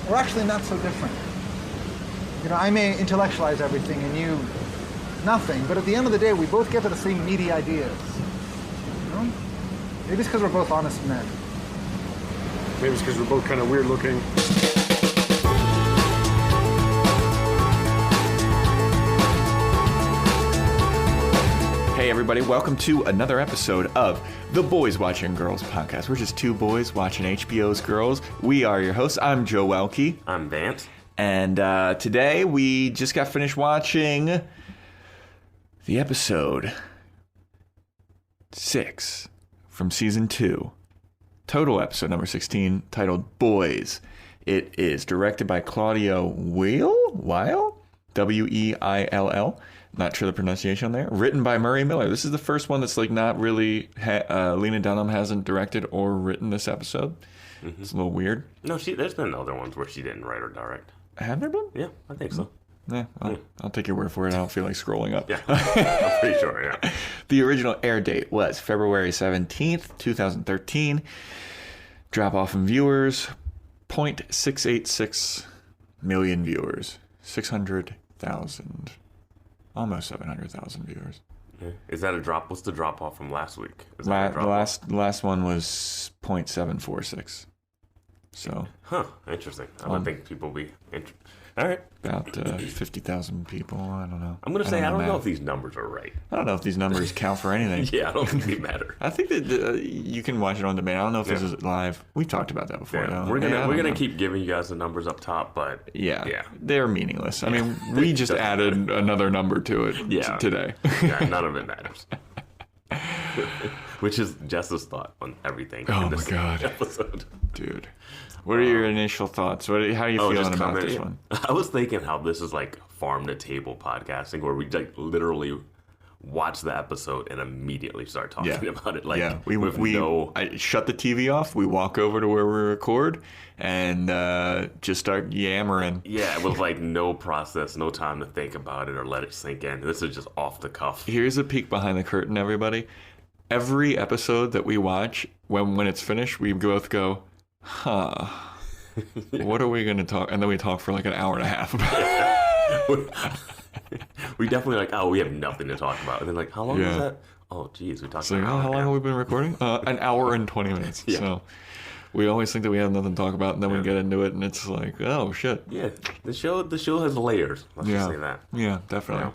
we're actually not so different. You know, I may intellectualize everything and you nothing, but at the end of the day, we both get to the same meaty ideas. You know? Maybe it's because we're both honest men. Maybe it's because we're both kind of weird looking. Hey everybody, welcome to another episode of the Boys Watching Girls Podcast. We're just two boys watching HBO's Girls. We are your hosts. I'm Joe Welke. I'm Vance. And today we just got finished watching the episode 6 from season 2. Total episode number 16, titled Boys. It is directed by Claudia Weil? W-E-I-L-L. Not sure the pronunciation there. Written by Murray Miller. This is the first one that's like not really... Lena Dunham hasn't directed or written this episode. Mm-hmm. It's a little weird. No, there's been other ones where she didn't write or direct. Have there been? Yeah, I think so. Yeah, I'll take your word for it. I don't feel like scrolling up. Yeah, I'm pretty sure, yeah. The original air date was February 17th, 2013. Drop off in viewers, 0.686 million viewers. 600,000. Almost 700,000 viewers. Yeah. Is that a drop? What's the drop off from last week? The last one was 0.746. So. Huh. Interesting. I don't think people will be all right. About 50,000 people. I don't know. I'm going to say I don't know if these numbers are right. I don't know if these numbers count for anything. Yeah, I don't think they matter. I think that you can watch it on demand. I don't know if this is live. We've talked about that before. Yeah. We're gonna keep giving you guys the numbers up top, but yeah, they're meaningless. I mean, we just added another number to it today. Yeah, none of it matters. Which is Jess's thought on everything. Oh in my this god, episode, dude. What are your initial thoughts? How are you feeling about this one? I was thinking how this is like farm to table podcasting, where we like literally watch the episode and immediately start talking about it. Like, I shut the TV off. We walk over to where we record and just start yammering. Yeah, with like no process, no time to think about it or let it sink in. This is just off the cuff. Here's a peek behind the curtain, everybody. Every episode that we watch, when it's finished, we both go, huh, what are we going to talk? And then we talk for like an hour and a half about it. We definitely like, we have nothing to talk about. And then like, how long was that? Oh, geez, we talked about how long have we been recording? An hour and 20 minutes. Yeah. So we always think that we have nothing to talk about, and then we get into it, and it's like, oh, shit. Yeah, the show has layers. Let's just say that. Yeah, definitely.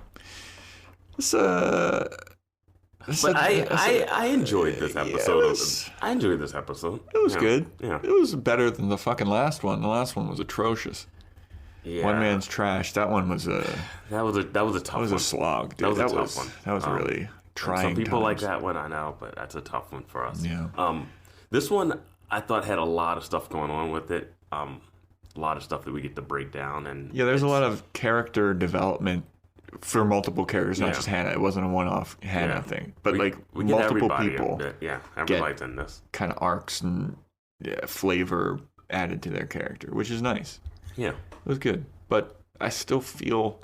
But I enjoyed this episode. I enjoyed this episode. It was good. Yeah. It was better than the fucking last one. The last one was atrocious. Yeah. One man's trash. That one was a... That was a tough one. That was a slog, dude. That was a tough one. That was really trying. Some people times. like that one, I know, but that's a tough one for us. Yeah. This one, I thought had a lot of stuff going on with it. A lot of stuff that we get to break down. And yeah, there's a lot of character development for multiple characters, not just Hannah. It wasn't a one-off Hannah thing, but we multiple people. Everybody's in this. Kind of arcs and flavor added to their character, which is nice. Yeah, it was good, but I still feel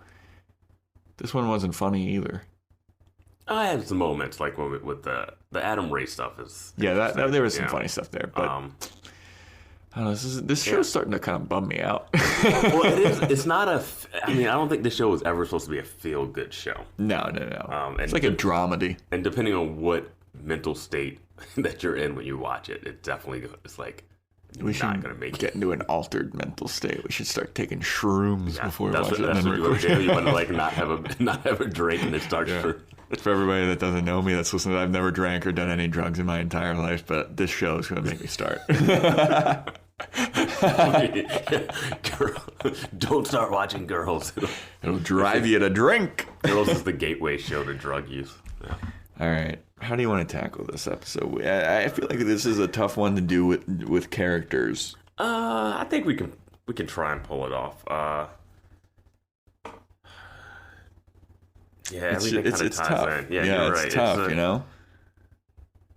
this one wasn't funny either. I had some moments like with the Adam Ray stuff is. Yeah, there was some funny stuff there, but. I don't know, this show's starting to kind of bum me out. Well, it is. It's not I don't think this show was ever supposed to be a feel-good show. No. It's like a dramedy. And depending on what mental state that you're in when you watch it, it definitely is like not going to make it. Get into an altered mental state. We should start taking shrooms before we watch it. That's what you want to do. You want to like not have a drink and then start. For everybody that doesn't know me, that's listening, I've never drank or done any drugs in my entire life, but this show is going to make me start. Girl, don't start watching Girls. It'll drive you to drink. Girls is the gateway show to drug use. Yeah. All right. How do you want to tackle this episode? I feel like this is a tough one to do with characters. I think we can try and pull it off. Everything kind of ties tough. in. Yeah, you're right. It's tough, you know?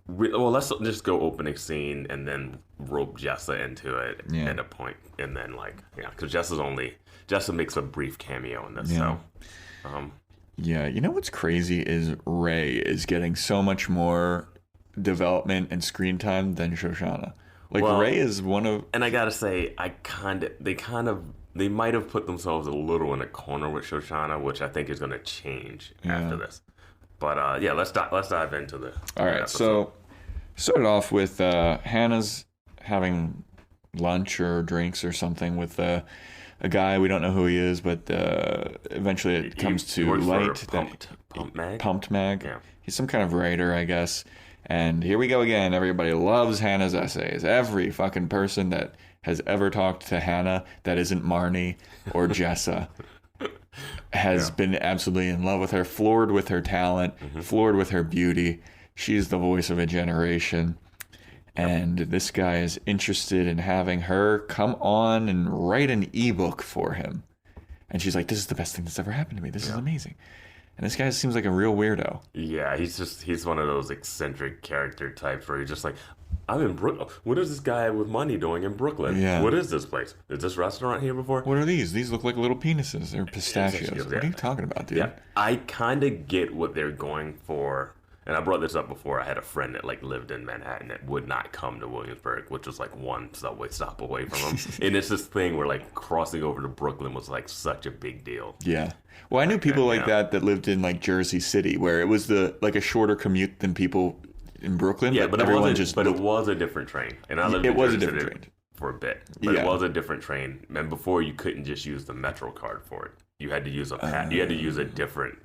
Well, let's just go opening scene and then rope Jessa into it at a point, and then because Jessa makes a brief cameo in this. Yeah. So, you know what's crazy is Ray is getting so much more development and screen time than Shoshanna. Like Ray is one of, and I gotta say, they might have put themselves a little in a corner with Shoshanna, which I think is going to change after this. But let's dive into the. All right, so started off with Hannah's having lunch or drinks or something with a guy. We don't know who he is, but eventually it comes to light that Pumped Mag. Yeah. He's some kind of writer, I guess. And here we go again. Everybody loves Hannah's essays. Every fucking person that has ever talked to Hannah that isn't Marnie or Jessa has been absolutely in love with her, floored with her talent, floored with her beauty. She's the voice of a generation. And this guy is interested in having her come on and write an ebook for him. And she's like, this is the best thing that's ever happened to me. This is amazing. And this guy seems like a real weirdo. Yeah, he's one of those eccentric character types where he's just like, I'm in Brooklyn. What is this guy with money doing in Brooklyn? Yeah. What is this place? Is this restaurant here before? What are these? These look like little penises. They're pistachios. What are you talking about, dude? Yeah, I kind of get what they're going for. And I brought this up before. I had a friend that lived in Manhattan that would not come to Williamsburg, which was one subway stop away from him. And it's this thing where crossing over to Brooklyn was such a big deal. Yeah. Well, I knew people like that lived in Jersey City, where it was a shorter commute than people in Brooklyn. Yeah, but it was a different train. And I lived in Jersey City for a bit. But it was a different train. And before, you couldn't just use the Metro card for it. You had to use you had to use a different.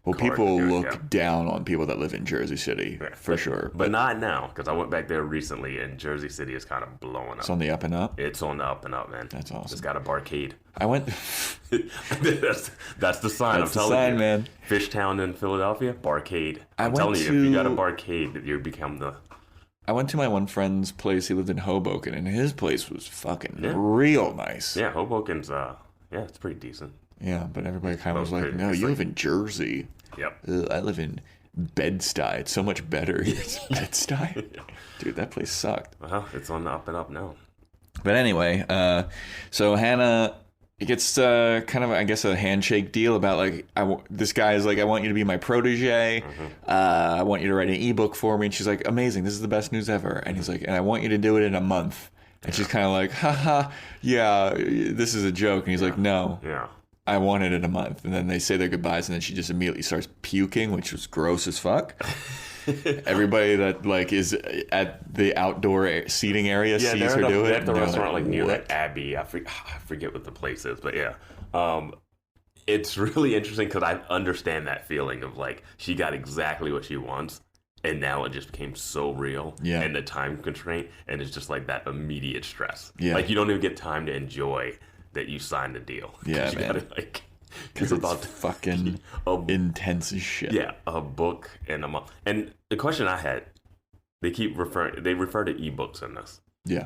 Well, people look down on people that live in Jersey City, for sure. But not now, because I went back there recently, and Jersey City is kind of blowing up. It's on the up and up? It's on the up and up, man. That's awesome. It's got a barcade. I went... that's the sign, I'm telling you. Man. Fishtown in Philadelphia, barcade. I'm telling you, if you got a barcade, you become the... I went to my one friend's place. He lived in Hoboken, and his place was fucking real nice. Yeah, Hoboken's, it's pretty decent. Yeah, but everybody kind of was like, no, you live in Jersey. Yep. I live in Bed-Stuy. It's so much better. Bed-Stuy? Dude, that place sucked. Well, it's on the up and up now. But anyway, so Hannah gets kind of, I guess, a handshake deal about, this guy is like, I want you to be my protege. I want you to write an ebook for me. And she's like, amazing. This is the best news ever. And he's like, and I want you to do it in a month. And she's kind of like, haha, yeah, this is a joke. And he's like, no. Yeah. I want it in a month. And then they say their goodbyes, and then she just immediately starts puking, which was gross as fuck. Everybody that is at the outdoor seating area sees her do it. They're at the restaurant near Abbey. I forget what the place is, but yeah. It's really interesting because I understand that feeling of she got exactly what she wants, and now it just became so real. Yeah. And the time constraint, and it's just that immediate stress. Yeah. You don't even get time to enjoy that you signed the deal. Yeah, man. Because it's fucking intense as shit. Yeah, a book in a month. And the question I had, they refer to ebooks in this. Yeah.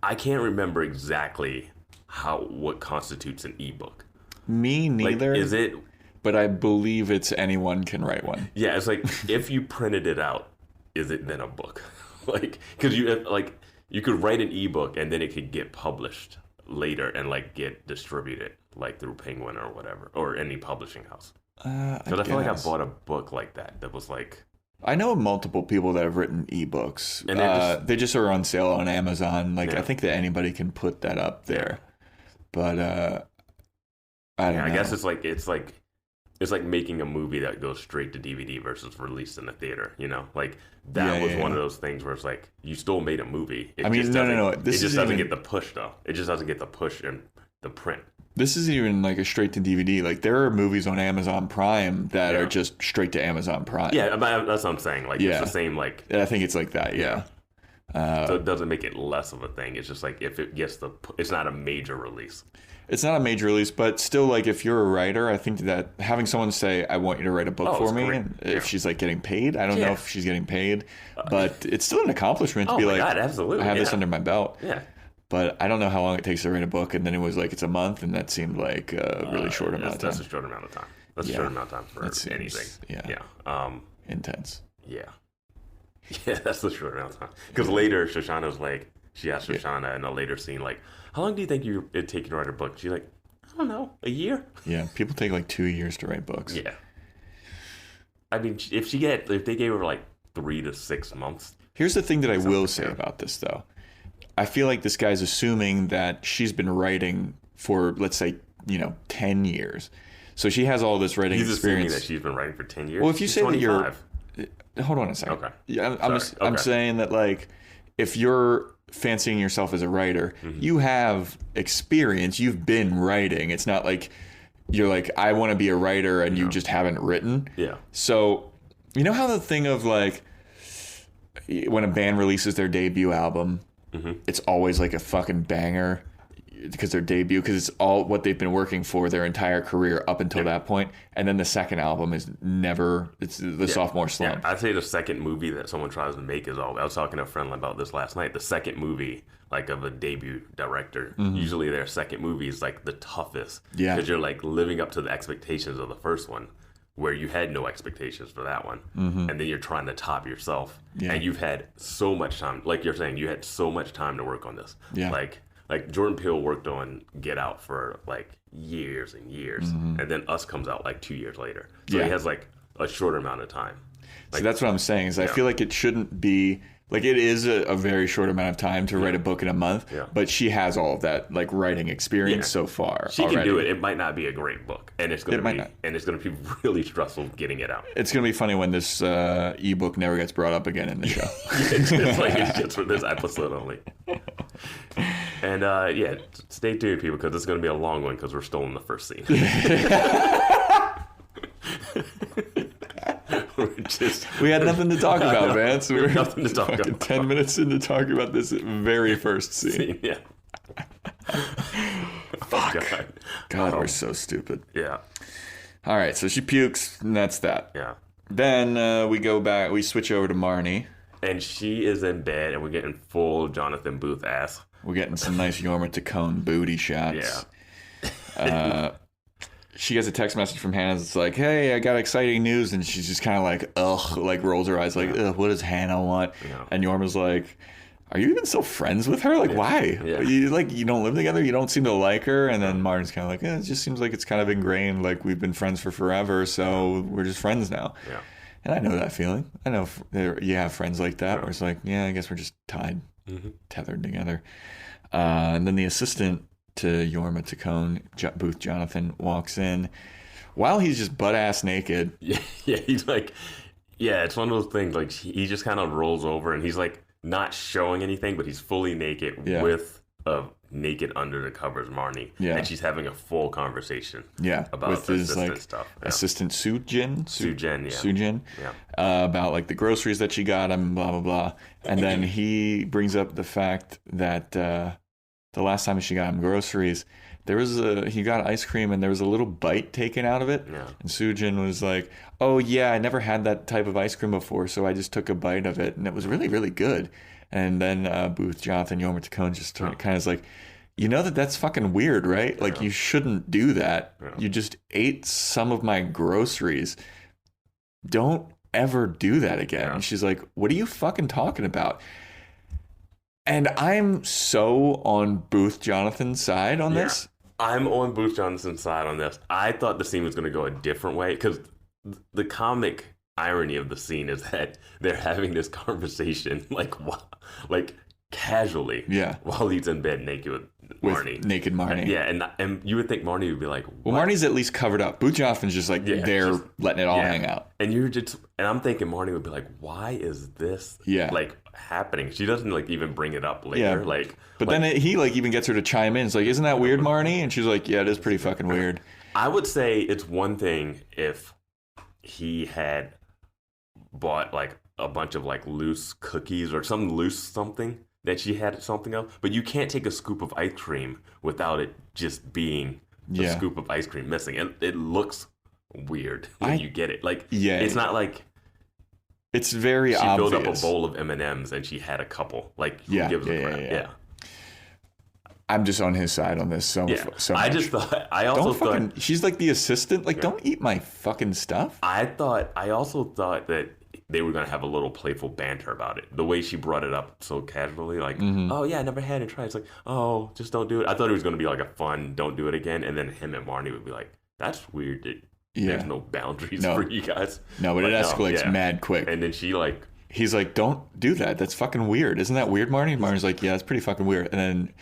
I can't remember exactly what constitutes an ebook. Me neither. Is it? But I believe it's anyone can write one. Yeah, it's if you printed it out, is it then a book? Because you could write an ebook and then it could get published later and get distributed through Penguin or whatever, or any publishing house. Because I feel I bought a book like that was I know multiple people that have written ebooks. And they just are on sale on Amazon. I think that anybody can put that up there. But I don't know. I guess it's like making a movie that goes straight to DVD versus released in the theater, That was one of those things where it's you still made a movie. No. It just doesn't get the push, though. It just doesn't get the push in the print. This isn't even a straight to DVD. There are movies on Amazon Prime that are just straight to Amazon Prime. Yeah, that's what I'm saying. It's the same, I think it's like that, yeah. So it doesn't make it less of a thing. It's just if it gets it's not a major release. It's not a major release, but still, if you're a writer, I think that having someone say, I want you to write a book for me, and if she's getting paid, I don't know if she's getting paid, but it's still an accomplishment to be God, absolutely. I have this under my belt. Yeah. But I don't know how long it takes to write a book, and then it was it's a month, and that seemed like a really short amount of time. That's a short amount of time. That's a short amount of time for anything. Yeah. Intense. Yeah. Yeah, that's the short amount of time. Because later, Shoshanna was she asked Shoshanna in a later scene, how long do you think it'd take you to write a book? She's like, I don't know, a year? Yeah, people take 2 years to write books. Yeah. I mean, if they gave her 3 to 6 months, Here's the thing that I will say about this, though. I feel like this guy's assuming that she's been writing for, let's say, 10 years. So she has all this writing experience. He's assuming that she's been writing for 10 years? Well, if you say 25. that you're... Hold on a second. Okay. Yeah, I'm saying that, like, if you're fancying yourself as a writer, you have experience. You've been writing. It's not like you're like, I want to be a writer and you just haven't written. Yeah. So, you know how the thing of, like, when a band releases their debut album, it's always like a fucking banger because their debut, because it's all what they've been working for their entire career up until that point. And then the second album is never, it's the sophomore slump. Yeah, I'd say the second movie that someone tries to make is all, I was talking to a friend about this last night, the second movie, like, of a debut director, usually their second movie is like the toughest. Yeah. Because you're like living up to the expectations of the first one, where you had no expectations for that one. And then you're trying to top yourself. Yeah. And you've had so much time, like you're saying, you had so much time to work on this. Yeah. Like Jordan Peele worked on Get Out for like years and years. And then Us comes out like 2 years later. So he has like a shorter amount of time. Like, so that's what I'm saying is I feel like it shouldn't be, like, it is a very short amount of time to write a book in a month, but she has all of that, like, writing experience so far. She can do it. It might not be a great book, and it's going to be really stressful getting it out. It's going to be funny when this ebook never gets brought up again in the show. It's just for this episode only. And stay tuned, people, because it's going to be a long one because we're still in the first scene. We had nothing to talk about, man. So we're nothing to talk about. 10 minutes into talking about this very first scene. Yeah. Fuck. God, we're so stupid. Yeah. All right, so she pukes, and that's that. Yeah. Then we go back. We switch over to Marnie. And she is in bed, and we're getting full Jonathan Booth ass. We're getting some nice Jorma Taccone booty shots. Yeah. She gets a text message from Hannah that's like, hey, I got exciting news. And she's just kind of like, ugh, like rolls her eyes like, ugh, what does Hannah want? Yeah. And Jorma's like, are you even still friends with her? Like, why? Yeah. You don't live together? You don't seem to like her? And then Martin's kind of like, it just seems like it's kind of ingrained. Like, we've been friends for forever, so we're just friends now. Yeah. And I know that feeling. I know you have friends like that where it's like, yeah, I guess we're just tied, tethered together. And then the assistant to Jorma Taccone, Booth Jonathan, walks in while he's just butt-ass naked. Yeah, he's like, it's one of those things, like, he just kind of rolls over and he's like not showing anything, but he's fully naked with a naked under the covers Marnie. Yeah. And she's having a full conversation. Yeah. About with his like stuff. Yeah. Assistant Sude, yeah. About like the groceries that she got him, blah, blah, blah. And then he brings up the fact that the last time she got him groceries, he got ice cream and there was a little bite taken out of it. Yeah. And Sujin was like, oh yeah, I never had that type of ice cream before, so I just took a bite of it and it was really, really good. And then Booth Jonathan, Jorma Taccone just kind of is like, you know that's fucking weird, right? Like, you shouldn't do that. Yeah. You just ate some of my groceries. Don't ever do that again. Yeah. And she's like, what are you fucking talking about? And I'm so on Booth Jonathan's side on this. I'm on Booth Jonathan's side on this. I thought the scene was going to go a different way because the comic irony of the scene is that they're having this conversation like casually while he's in bed naked with Marnie. Naked Marnie. And you would think Marnie would be like, what? Well, Marnie's at least covered up. Booth Jonathan's just like they're letting it all hang out. And I'm thinking Marnie would be like, why is this like happening? She doesn't like even bring it up later. But then he like even gets her to chime in. It's like, isn't that weird, Marnie? And she's like, yeah, it is pretty fucking weird. I would say it's one thing if he had bought like a bunch of like loose cookies or some loose something that she had something of, but you can't take a scoop of ice cream without it just being a scoop of ice cream missing. And it looks weird when you get it. Like, it's not like it's very she obvious. filled up a bowl of M&Ms and she had a couple. Like, who gives a crap? Yeah. I'm just on his side on this so much. I also thought she's like the assistant. Like, don't eat my fucking stuff. I also thought that they were going to have a little playful banter about it. The way she brought it up so casually, like, oh yeah, I never had it. Try. It's like, oh, just don't do it. I thought it was going to be like a fun, don't do it again. And then him and Marnie would be like, that's weird. There's no boundaries for you guys. No, but it escalates mad quick. And then she like he's like, don't do that. That's fucking weird. Isn't that weird, Marnie? And Marnie's like, yeah, it's pretty fucking weird. And then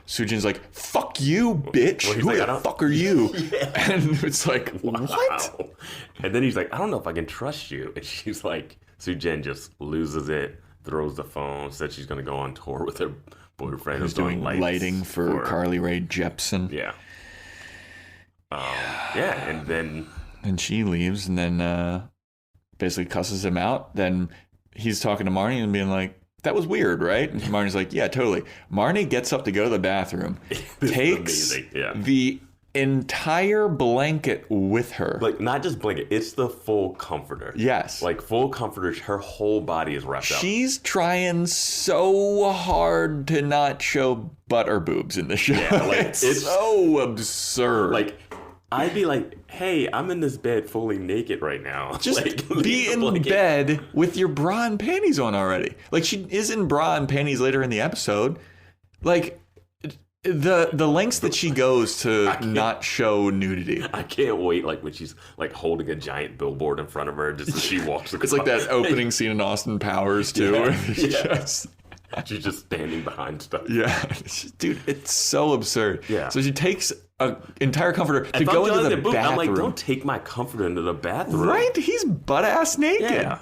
Sujin's like, fuck you, bitch. Well, Who like, the fuck are you? And it's like, what? Wow. And then he's like, I don't know if I can trust you. And she's like, Sujin just loses it, throws the phone, said she's going to go on tour with her boyfriend. Who's doing lighting for Carly Rae Jepsen. Yeah. And then... And she leaves and then basically cusses him out. Then he's talking to Marnie and being like, that was weird, right? And Marnie's like, yeah, totally. Marnie gets up to go to the bathroom, takes the entire blanket with her. Like, not just blanket, it's the full comforter. Yes. Like, full comforter, her whole body is wrapped up. She's trying so hard to not show butt or boobs in the show. Yeah, like, it's so absurd. Like, I'd be like, hey, I'm in this bed fully naked right now. Just like, be in bed with your bra and panties on already. Like, she is in bra and panties later in the episode. Like, the lengths that she goes to not show nudity. I can't wait, like, when she's, like, holding a giant billboard in front of her just as she walks across. It's like that opening scene in Austin Powers, too. She's just standing behind stuff. Yeah. Dude, it's so absurd. Yeah. So she takes an entire comforter to go into the bathroom. I'm like, don't take my comforter into the bathroom. Right? He's butt-ass naked. Yeah.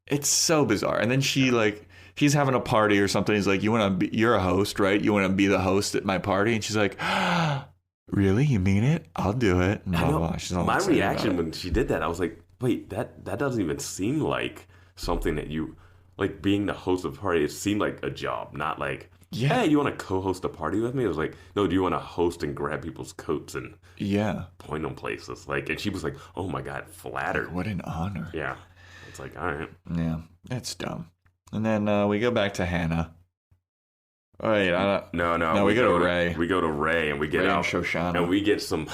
It's so bizarre. And then she, like, he's having a party or something. He's like, you're a host, right? You want to be the host at my party? And she's like, really? You mean it? I'll do it. And blah, blah, blah. She's all my excited reaction when she did that, I was like, wait, that doesn't even seem like something that you... Like, being the host of a party, it seemed like a job, not like, hey, you want to co-host a party with me? It was like, no, do you want to host and grab people's coats and point them places? Like, and she was like, oh my God, flattered. What an honor. Yeah. It's like, all right. Yeah, it's dumb. And then we go back to Hannah. Oh, wait, no, we go to Ray. We go to Ray and we get Ray out. And Shoshanna. And we get some,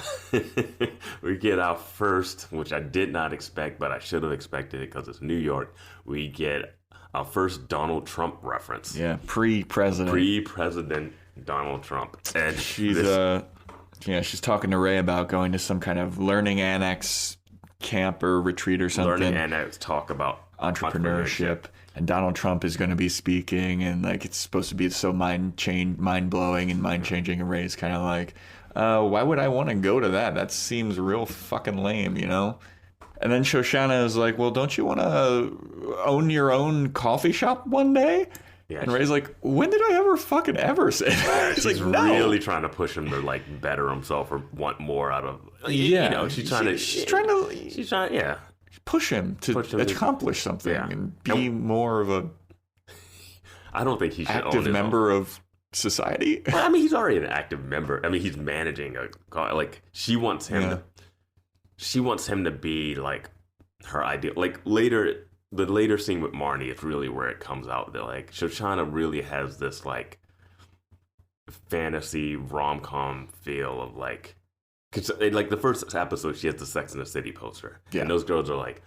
we get out first, which I did not expect, but I should have expected it because it's New York. We get our first Donald Trump reference. Yeah, pre-president Donald Trump. And she's talking to Ray about going to some kind of learning annex camp or retreat or something. Learning annex, talk about entrepreneurship. And Donald Trump is going to be speaking, and like it's supposed to be so mind-blowing and mind-changing. And Ray's kind of like, why would I want to go to that? That seems real fucking lame, you know? And then Shoshanna is like, well, don't you want to own your own coffee shop one day? Yeah, and Ray's like, when did I ever say that? She's like, no. Really trying to push him to like better himself or want more out of. Yeah, you know, she's trying to push him to accomplish something and be more of a. I don't think he should active member of society. Well, I mean, he's already an active member. I mean, he's managing she wants him to. She wants him to be like her ideal. Like the later scene with Marnie, it's really where it comes out that like Shoshanna really has this like fantasy rom-com feel of like, cause like the first episode she has the Sex and the City poster, and those girls are like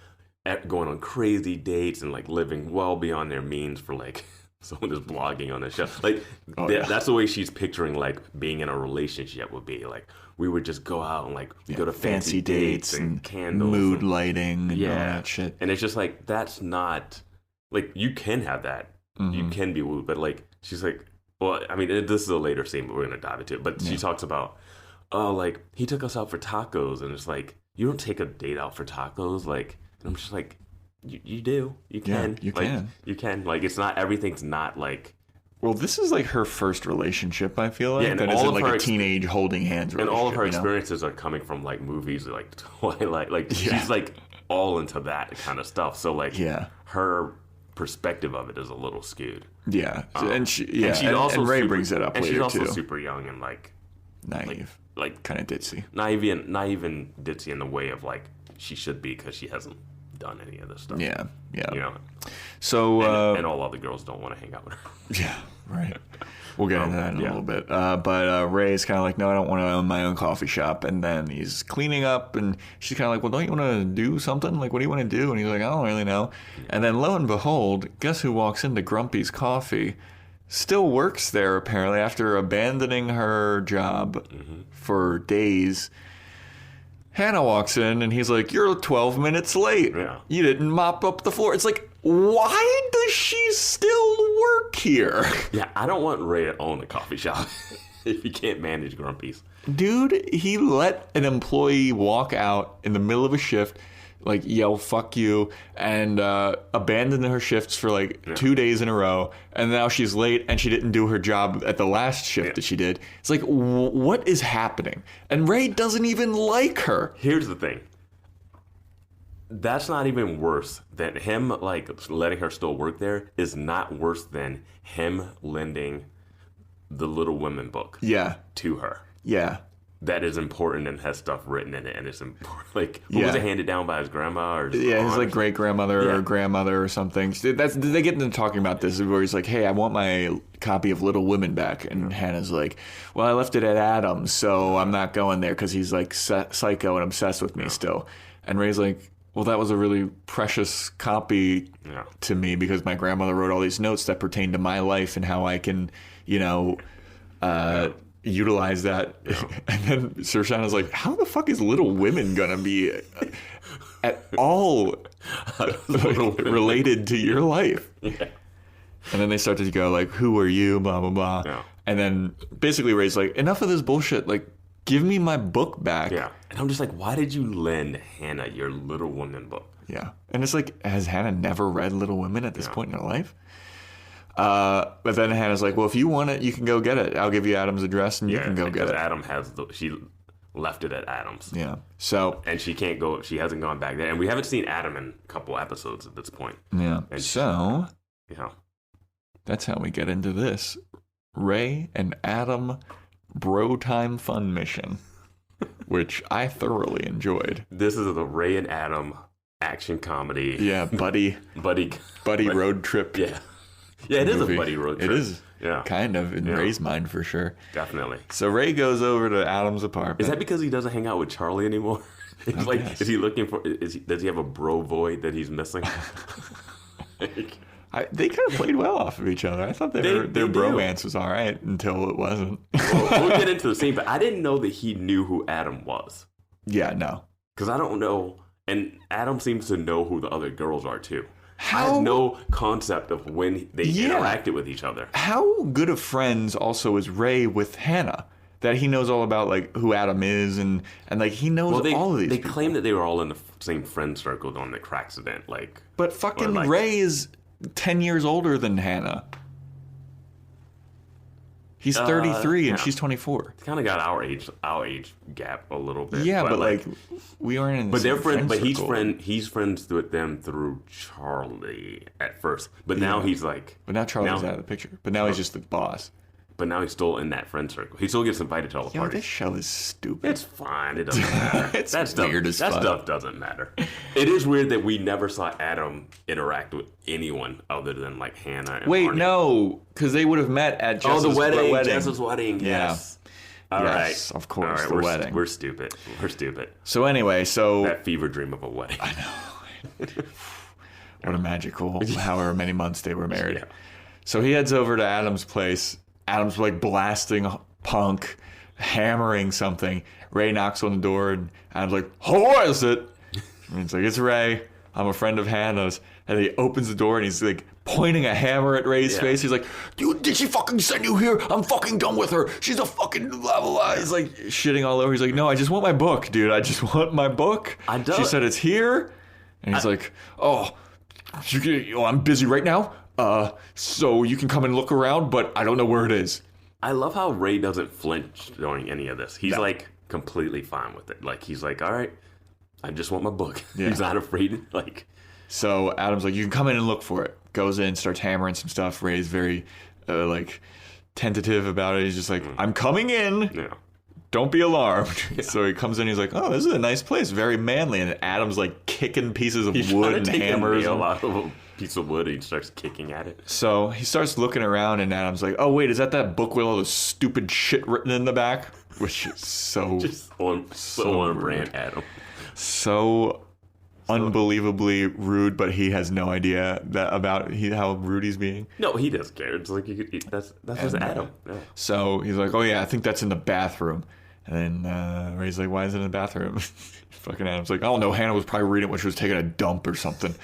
going on crazy dates and like living well beyond their means for like someone is blogging on the show. Like that's the way she's picturing like being in a relationship would be. Like we would just go out and like we go to fancy dates and candles, mood lighting, and all that shit. And it's just like that's not like you can have that. Mm-hmm. You can be wooed, but like she's like, well, I mean, this is a later scene, but we're gonna dive into it. But she talks about, like he took us out for tacos, and it's like you don't take a date out for tacos, like. And I'm just like. You do. You can. Yeah, you can. Like, it's not, everything's not like... Well, this is like her first relationship, I feel like. Yeah, and that isn't like a teenage holding hands relationship. And all of her experiences are coming from like movies like Twilight. Like, she's like all into that kind of stuff. So like, her perspective of it is a little skewed. Yeah. And and Ray brings it up later too. And she's also super young and like... Naive. Like kind of ditzy. Not even ditzy in the way of like she should be because she hasn't done any of this stuff. Yeah. You know. So and all other girls don't want to hang out with her. Yeah, right. We'll get into that in a little bit. But Ray's kind of like, no, I don't want to own my own coffee shop. And then he's cleaning up, and she's kind of like, well, don't you want to do something? Like, what do you want to do? And he's like, I don't really know. And then lo and behold, guess who walks into Grumpy's Coffee? Still works there apparently after abandoning her job for days. Hannah walks in, and he's like, you're 12 minutes late. Yeah. You didn't mop up the floor. It's like, why does she still work here? Yeah, I don't want Ray to own a coffee shop if he can't manage Grumpy's. Dude, he let an employee walk out in the middle of a shift, like yell "fuck you" and abandon her shifts for like 2 days in a row, and now she's late and she didn't do her job at the last shift that she did. It's like, what is happening? And Ray doesn't even like her. Here's the thing. That's not even worse than him like letting her still work there is not worse than him lending the Little Women book to her. Yeah. That is important and has stuff written in it, and it's important. Like, was it handed down by his grandma or his his like great grandmother or grandmother or something? They get into talking about this where he's like, "Hey, I want my copy of Little Women back," and Hannah's like, "Well, I left it at Adam's, so I'm not going there because he's like psycho and obsessed with me still." And Ray's like, "Well, that was a really precious copy to me because my grandmother wrote all these notes that pertain to my life and how I can, utilize that." And then Shoshanna's like, "How the fuck is Little Women gonna be at all related to your life?" Yeah. And then they start to go like, "Who are you?" Blah blah blah. Yeah. And then basically Ray's like, "Enough of this bullshit. Like, give me my book back." Yeah. And I'm just like, why did you lend Hannah your Little Women book? Yeah. And it's like, has Hannah never read Little Women at this point in her life? But then Hannah's like, "Well, if you want it, you can go get it. I'll give you Adam's address and you can go get it." Adam she left it at Adam's. Yeah. So. And she can't go, she hasn't gone back there. And we haven't seen Adam in a couple episodes at this point. Yeah. And so. Yeah. That's how we get into this Ray and Adam bro time fun mission, which I thoroughly enjoyed. This is the Ray and Adam action comedy. Yeah. Buddy road trip. Yeah. Yeah, it is a buddy road trip. It is. Yeah. Kind of, in Ray's mind for sure. Definitely. So Ray goes over to Adam's apartment. Is that because he doesn't hang out with Charlie anymore? It's like, guess. Is he looking for, does he have a bro void that he's missing? They kind of played well off of each other. I thought their bromance was all right until it wasn't. We'll get into the scene, but I didn't know that he knew who Adam was. Yeah, no. Because I don't know, and Adam seems to know who the other girls are too. I have no concept of when they interacted with each other. How good of friends also is Ray with Hannah? That he knows all about like who Adam is and like he knows all of these people. They claim that they were all in the same friend circle on the accident. But fucking Ray is 10 years older than Hannah. He's 33 and she's 24. It's kind of got our age gap a little bit. Yeah, but like we weren't in the same friend circle. He's friends with them through Charlie at first. But now he's like... But now Charlie's out of the picture. But now he's just the boss. But now he's still in that friend circle. He still gets invited to all the parties. This show is stupid. It's fine. It doesn't matter. It's weird as fuck. That stuff doesn't matter. It is weird that we never saw Adam interact with anyone other than like Hannah and Wait, Marnie. No, because they would have met at Jess's wedding. Jess's wedding, yes. Yeah. All right. Yes, of course, the wedding. We're stupid. So anyway, that fever dream of a wedding. I know. What a magical however many months they were married. Yeah. So he heads over to Adam's place. Adam's like blasting punk, hammering something. Ray knocks on the door and Adam's like, "Who is it?" And he's like, "It's Ray. I'm a friend of Hannah's." And he opens the door and he's like pointing a hammer at Ray's face. He's like, "Dude, did she fucking send you here? I'm fucking done with her. She's a fucking blah, blah, blah." He's like shitting all over. He's like, "No, I just want my book, dude. I just want my book." She said it's here. And he's like, "Oh, I'm busy right now. So you can come and look around, but I don't know where it is." I love how Ray doesn't flinch during any of this. He's like completely fine with it. Like he's like, "All right, I just want my book." Yeah. He's not afraid. So Adam's like, "You can come in and look for it." Goes in, starts hammering some stuff. Ray's very tentative about it. He's just like, "I'm coming in. Yeah. Don't be alarmed." Yeah. So he comes in. He's like, "Oh, this is a nice place, very manly." And Adam's like kicking pieces of wood and hammers. Piece of wood and he starts kicking at it. So he starts looking around and Adam's like, "Oh wait, is that book with all the stupid shit written in the back?" Which is so on brand Adam. So unbelievably rude, but he has no idea about how rude he's being. No, he doesn't care. It's like that's just Adam. Yeah. So he's like, "Oh yeah, I think that's in the bathroom." And then Ray's like, "Why is it in the bathroom?" Fucking Adam's like, "Oh no, Hannah was probably reading it when she was taking a dump or something."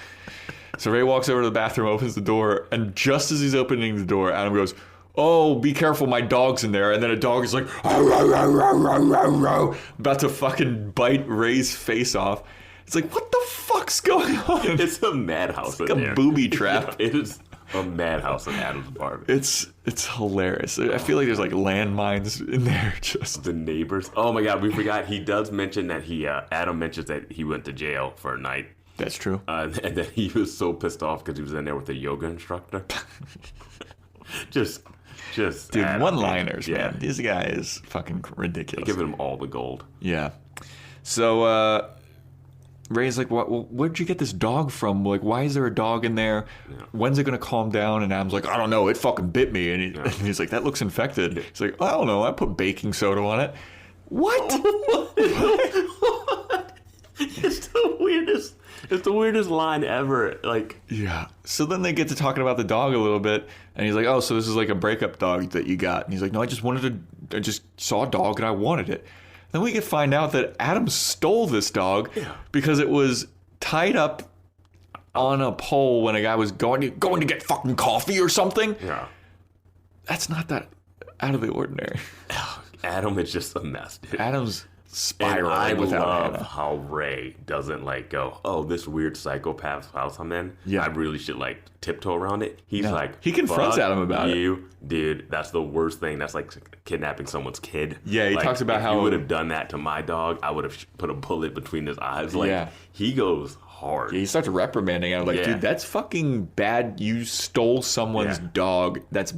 So Ray walks over to the bathroom, opens the door, and just as he's opening the door, Adam goes, "Oh, be careful, my dog's in there." And then a dog is like, "Row, row, row, row, row, row, row," about to fucking bite Ray's face off. It's like, what the fuck's going on? It's a madhouse It's like in a there. booby trap. It is a madhouse in Adam's apartment. It's hilarious. I feel like there's like landmines in there. Just The neighbors. Oh my God, we forgot. He does mention that Adam mentions that he went to jail for a night. that's true. And that he was so pissed off because he was in there with a yoga instructor. just Dude, Adam, one-liners, yeah. man. This guy is fucking ridiculous. Giving him all the gold. Yeah. So Ray's like, where'd you get this dog from? Like, why is there a dog in there? Yeah. When's it going to calm down? And Adam's like, I don't know. It fucking bit me. And, and he's like, that looks infected. He's like, I don't know. I put baking soda on it. What? It's the weirdest. It's the weirdest line ever. Like, Yeah. So then they get to talking about the dog a little bit, and he's like, "Oh, so this is like a breakup dog that you got?" And he's like, "No, I just saw a dog and I wanted it." Then we can find out that Adam stole this dog because it was tied up on a pole when a guy was going to get fucking coffee or something. yeah. That's not that out of the ordinary. Adam is just a mess, dude. Adam's And spiraling I without love Hannah. how Ray doesn't like go, "Oh, this weird psychopath's house I'm in. Yeah. I really should like tiptoe around it." He's No. like, He confronts "Fuck Adam about it. you, dude. That's the worst thing. That's like kidnapping someone's kid." Yeah, he Like, talks about if how- you would have done that to my dog, I would have put a bullet between his eyes. Like, Yeah. he goes hard. Yeah, he starts reprimanding Adam, like, Yeah. dude, that's fucking bad. You stole someone's Yeah. dog. That's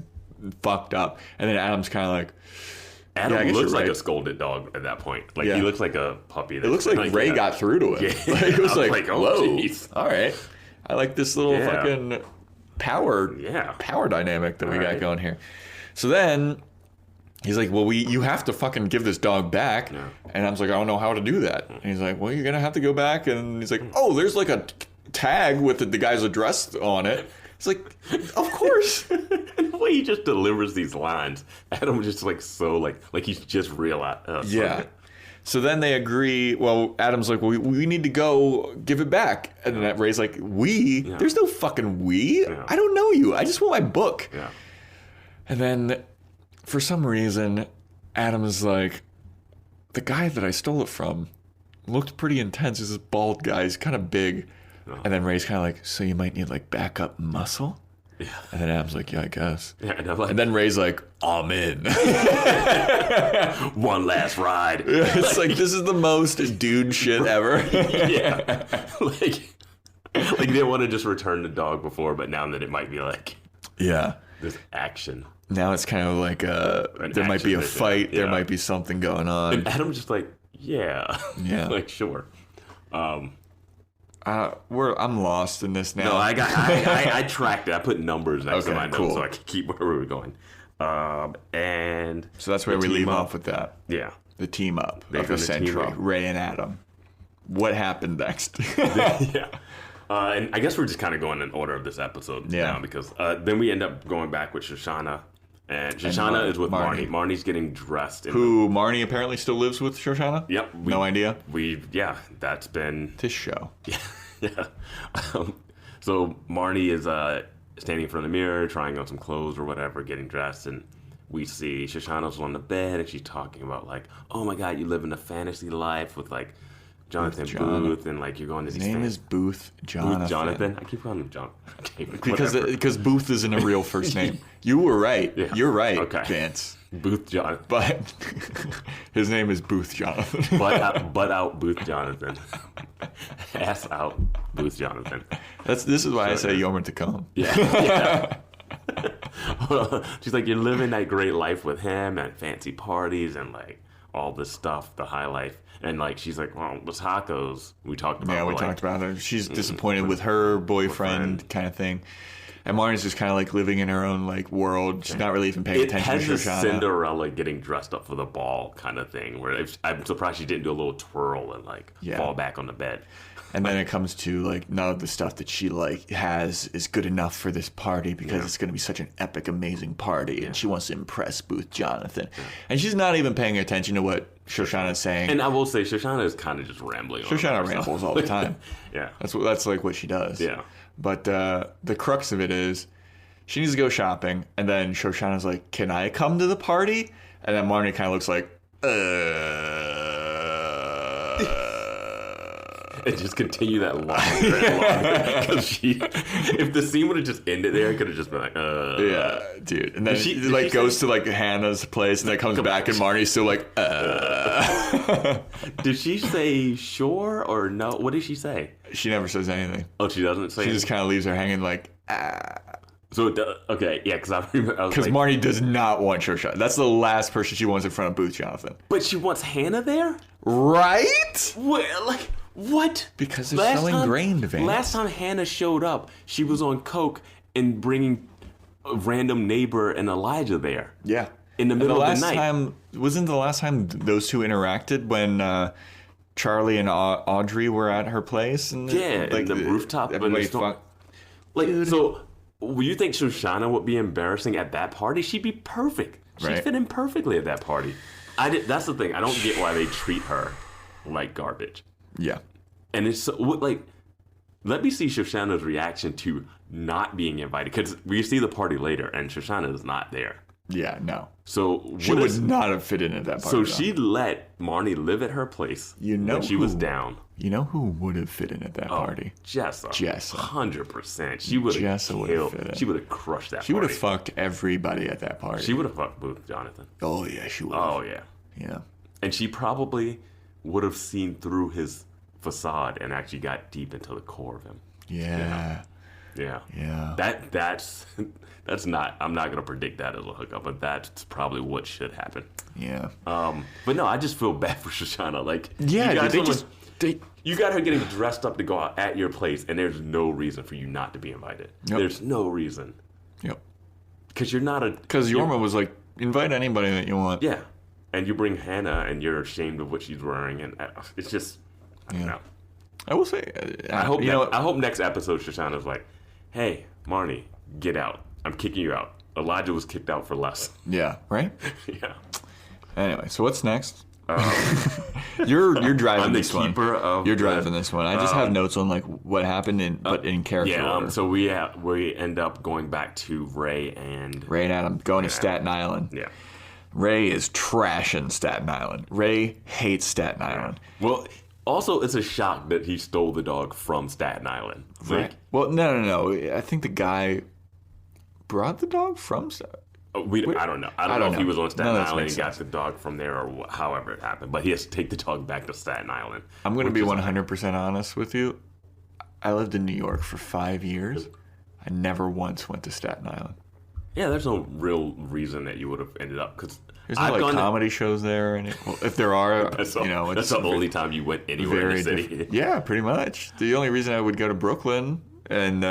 fucked up. And then Adam's kind of like, Adam I guess looks you're like right. a scolded dog at that point. Like, Yeah. he looks like a puppy. it looks like Ray got through to him. Yeah. Like, it was I was like, like, oh, whoa, jeez. all right. I like this little Yeah. fucking power dynamic that we got Alright. going here. So then he's like, well, you have to fucking give this dog back. Yeah. And I was like, I don't know how to do that. And he's like, well, you're going to have to go back. And he's like, oh, there's like a tag with the guy's address on it. It's like, of course. And the way he just delivers these lines, Adam just like so like he's just realized. Yeah. So then they agree. Well, Adam's like, well, we need to go give it back. And then Ray's like, we? Yeah. There's no fucking we. Yeah. I don't know you. I just want my book. Yeah. And then for some reason, Adam's like, the guy that I stole it from looked pretty intense. He's this bald guy. He's kind of big. And then Ray's kind of like, so you might need like backup muscle? Yeah. And then Adam's like, yeah, I guess. Yeah, and I'm like, And then Ray's like, I'm in. one last ride. It's like, this is the most dude shit ever. Yeah. like he didn't want to just return the dog before, but now that it might be like Yeah. this action. Now it's kind of like there might be a action mission. fight. There Yeah. might be something going on. And Adam's just like, yeah. Yeah. like, sure. I'm lost in this now. No, I tracked it. I put numbers next to Okay, my notes cool. so I could keep where we were going. And So that's where the we team leave up. off with that. Yeah. The team up They of the do the team century. up. Ray and Adam. What happened next? Yeah. And I guess we're just kind of going in order of this episode now because then we end up going back with Shoshanna. And Shoshanna is with Marnie. Marnie's getting dressed. Who Marnie apparently still lives with Shoshanna? Yep. No idea. That's been... This show. Yeah. So Marnie is standing in front of the mirror, trying on some clothes or whatever, getting dressed, and we see Shoshanna's on the bed, and she's talking about like, oh my God, you live in a fantasy life with like Jonathan Booth, and like you're going to His these name is Booth Jonathan. Booth Jonathan. I keep calling him John. Because Booth isn't a real first name. You were right. Yeah. You're right, Okay. Vance. Booth Jonathan. But his name is Booth Jonathan. Butt out Booth Jonathan. Ass out Booth Jonathan. This is why I say Yomer to come. Yeah. She's like, you're living that great life with him and fancy parties and like all this stuff, the high life. And like, she's like, well, the tacos we talked about. Yeah, we talked about it. She's disappointed with her boyfriend kind of thing. And Marnie's just kind of like living in her own like world. She's not really even paying It attention has to this Shoshanna. Cinderella getting dressed up for the ball kind of thing where I'm surprised she didn't do a little twirl and like fall back on the bed. And then it comes to like none of the stuff that she like has is good enough for this party because it's going to be such an epic, amazing party, and she wants to impress Booth Jonathan, and she's not even paying attention to what Shoshana's saying. And I will say, Shoshana is kind of just rambling. Shoshana rambles all the time. Yeah, that's like what she does. Yeah. But the crux of it is she needs to go shopping, and then Shoshanna's like, "Can I come to the party?" And then Marnie kind of looks like, And just continue that longer. Because if the scene would have just ended there, it could have just been like, Yeah, dude. And then she goes to like Hannah's place, and then comes back, and Marnie's still like, Did she say sure or no? What did she say? She never says anything. Oh, she doesn't say. She just kind of leaves her hanging like, So it does, okay, yeah, because I remember. Because like, Marnie does not want Shoshanna. That's the last person she wants in front of Booth Jonathan. But she wants Hannah there, right? What? Because they're so ingrained, Van. Last time Hannah showed up, she was on coke and bringing a random neighbor and Elijah there. Yeah. In the middle of the night. Wasn't the last time those two interacted when Charlie and Audrey were at her place? And like the rooftop. Everybody so you think Shoshanna would be embarrassing at that party? She'd be perfect. She'd fit in perfectly at that party. That's the thing. I don't get why they treat her like garbage. Yeah. And it's like, let me see Shoshanna's reaction to not being invited. Because we see the party later, and Shoshanna is not there. Yeah, no. So she would not have fit in at that party. So she let Marnie live at her place when she was down. You know who would have fit in at that party? Jessa. 100%. She would have fit in. She would have crushed that party. She would have fucked everybody at that party. She would have fucked Booth Jonathan. Oh, yeah, she would. Oh, yeah. Yeah. And she probably would have seen through his facade and actually got deep into the core of him. Yeah. Yeah. That's not. I'm not gonna predict that as a hookup, but that's probably what should happen. Yeah. But no, I just feel bad for Shoshanna. Like, yeah, you got her getting dressed up to go out at your place, and there's no reason for you not to be invited. Yep. There's no reason. Yep. Because you're not a. Because Yorma was like, invite anybody that you want. Yeah. And you bring Hannah, and you're ashamed of what she's wearing, and it's just. I don't know. I will say, I hope next episode Shoshanna's like, "Hey, Marnie, get out. I'm kicking you out." Elijah was kicked out for less. Yeah, right? Yeah. Anyway, so what's next? You're driving this one. You're driving this one. I just have notes on like what happened but in character order. So we end up going back to Ray and Adam going to Staten Island. Yeah. Ray is trashing Staten Island. Ray hates Staten Island. Well, also, it's a shock that he stole the dog from Staten Island. Right. Well, no. I think the guy brought the dog from Staten Island. I don't know. I don't know if he was on Staten Island and got the dog from there or however it happened. But he has to take the dog back to Staten Island. I'm going to be 100% honest with you. I lived in New York for 5 years. I never once went to Staten Island. Yeah, there's no real reason that you would have ended up because there's no like comedy shows there, and if there are, that's the only time you went anywhere in the city. Yeah, pretty much. The only reason I would go to Brooklyn and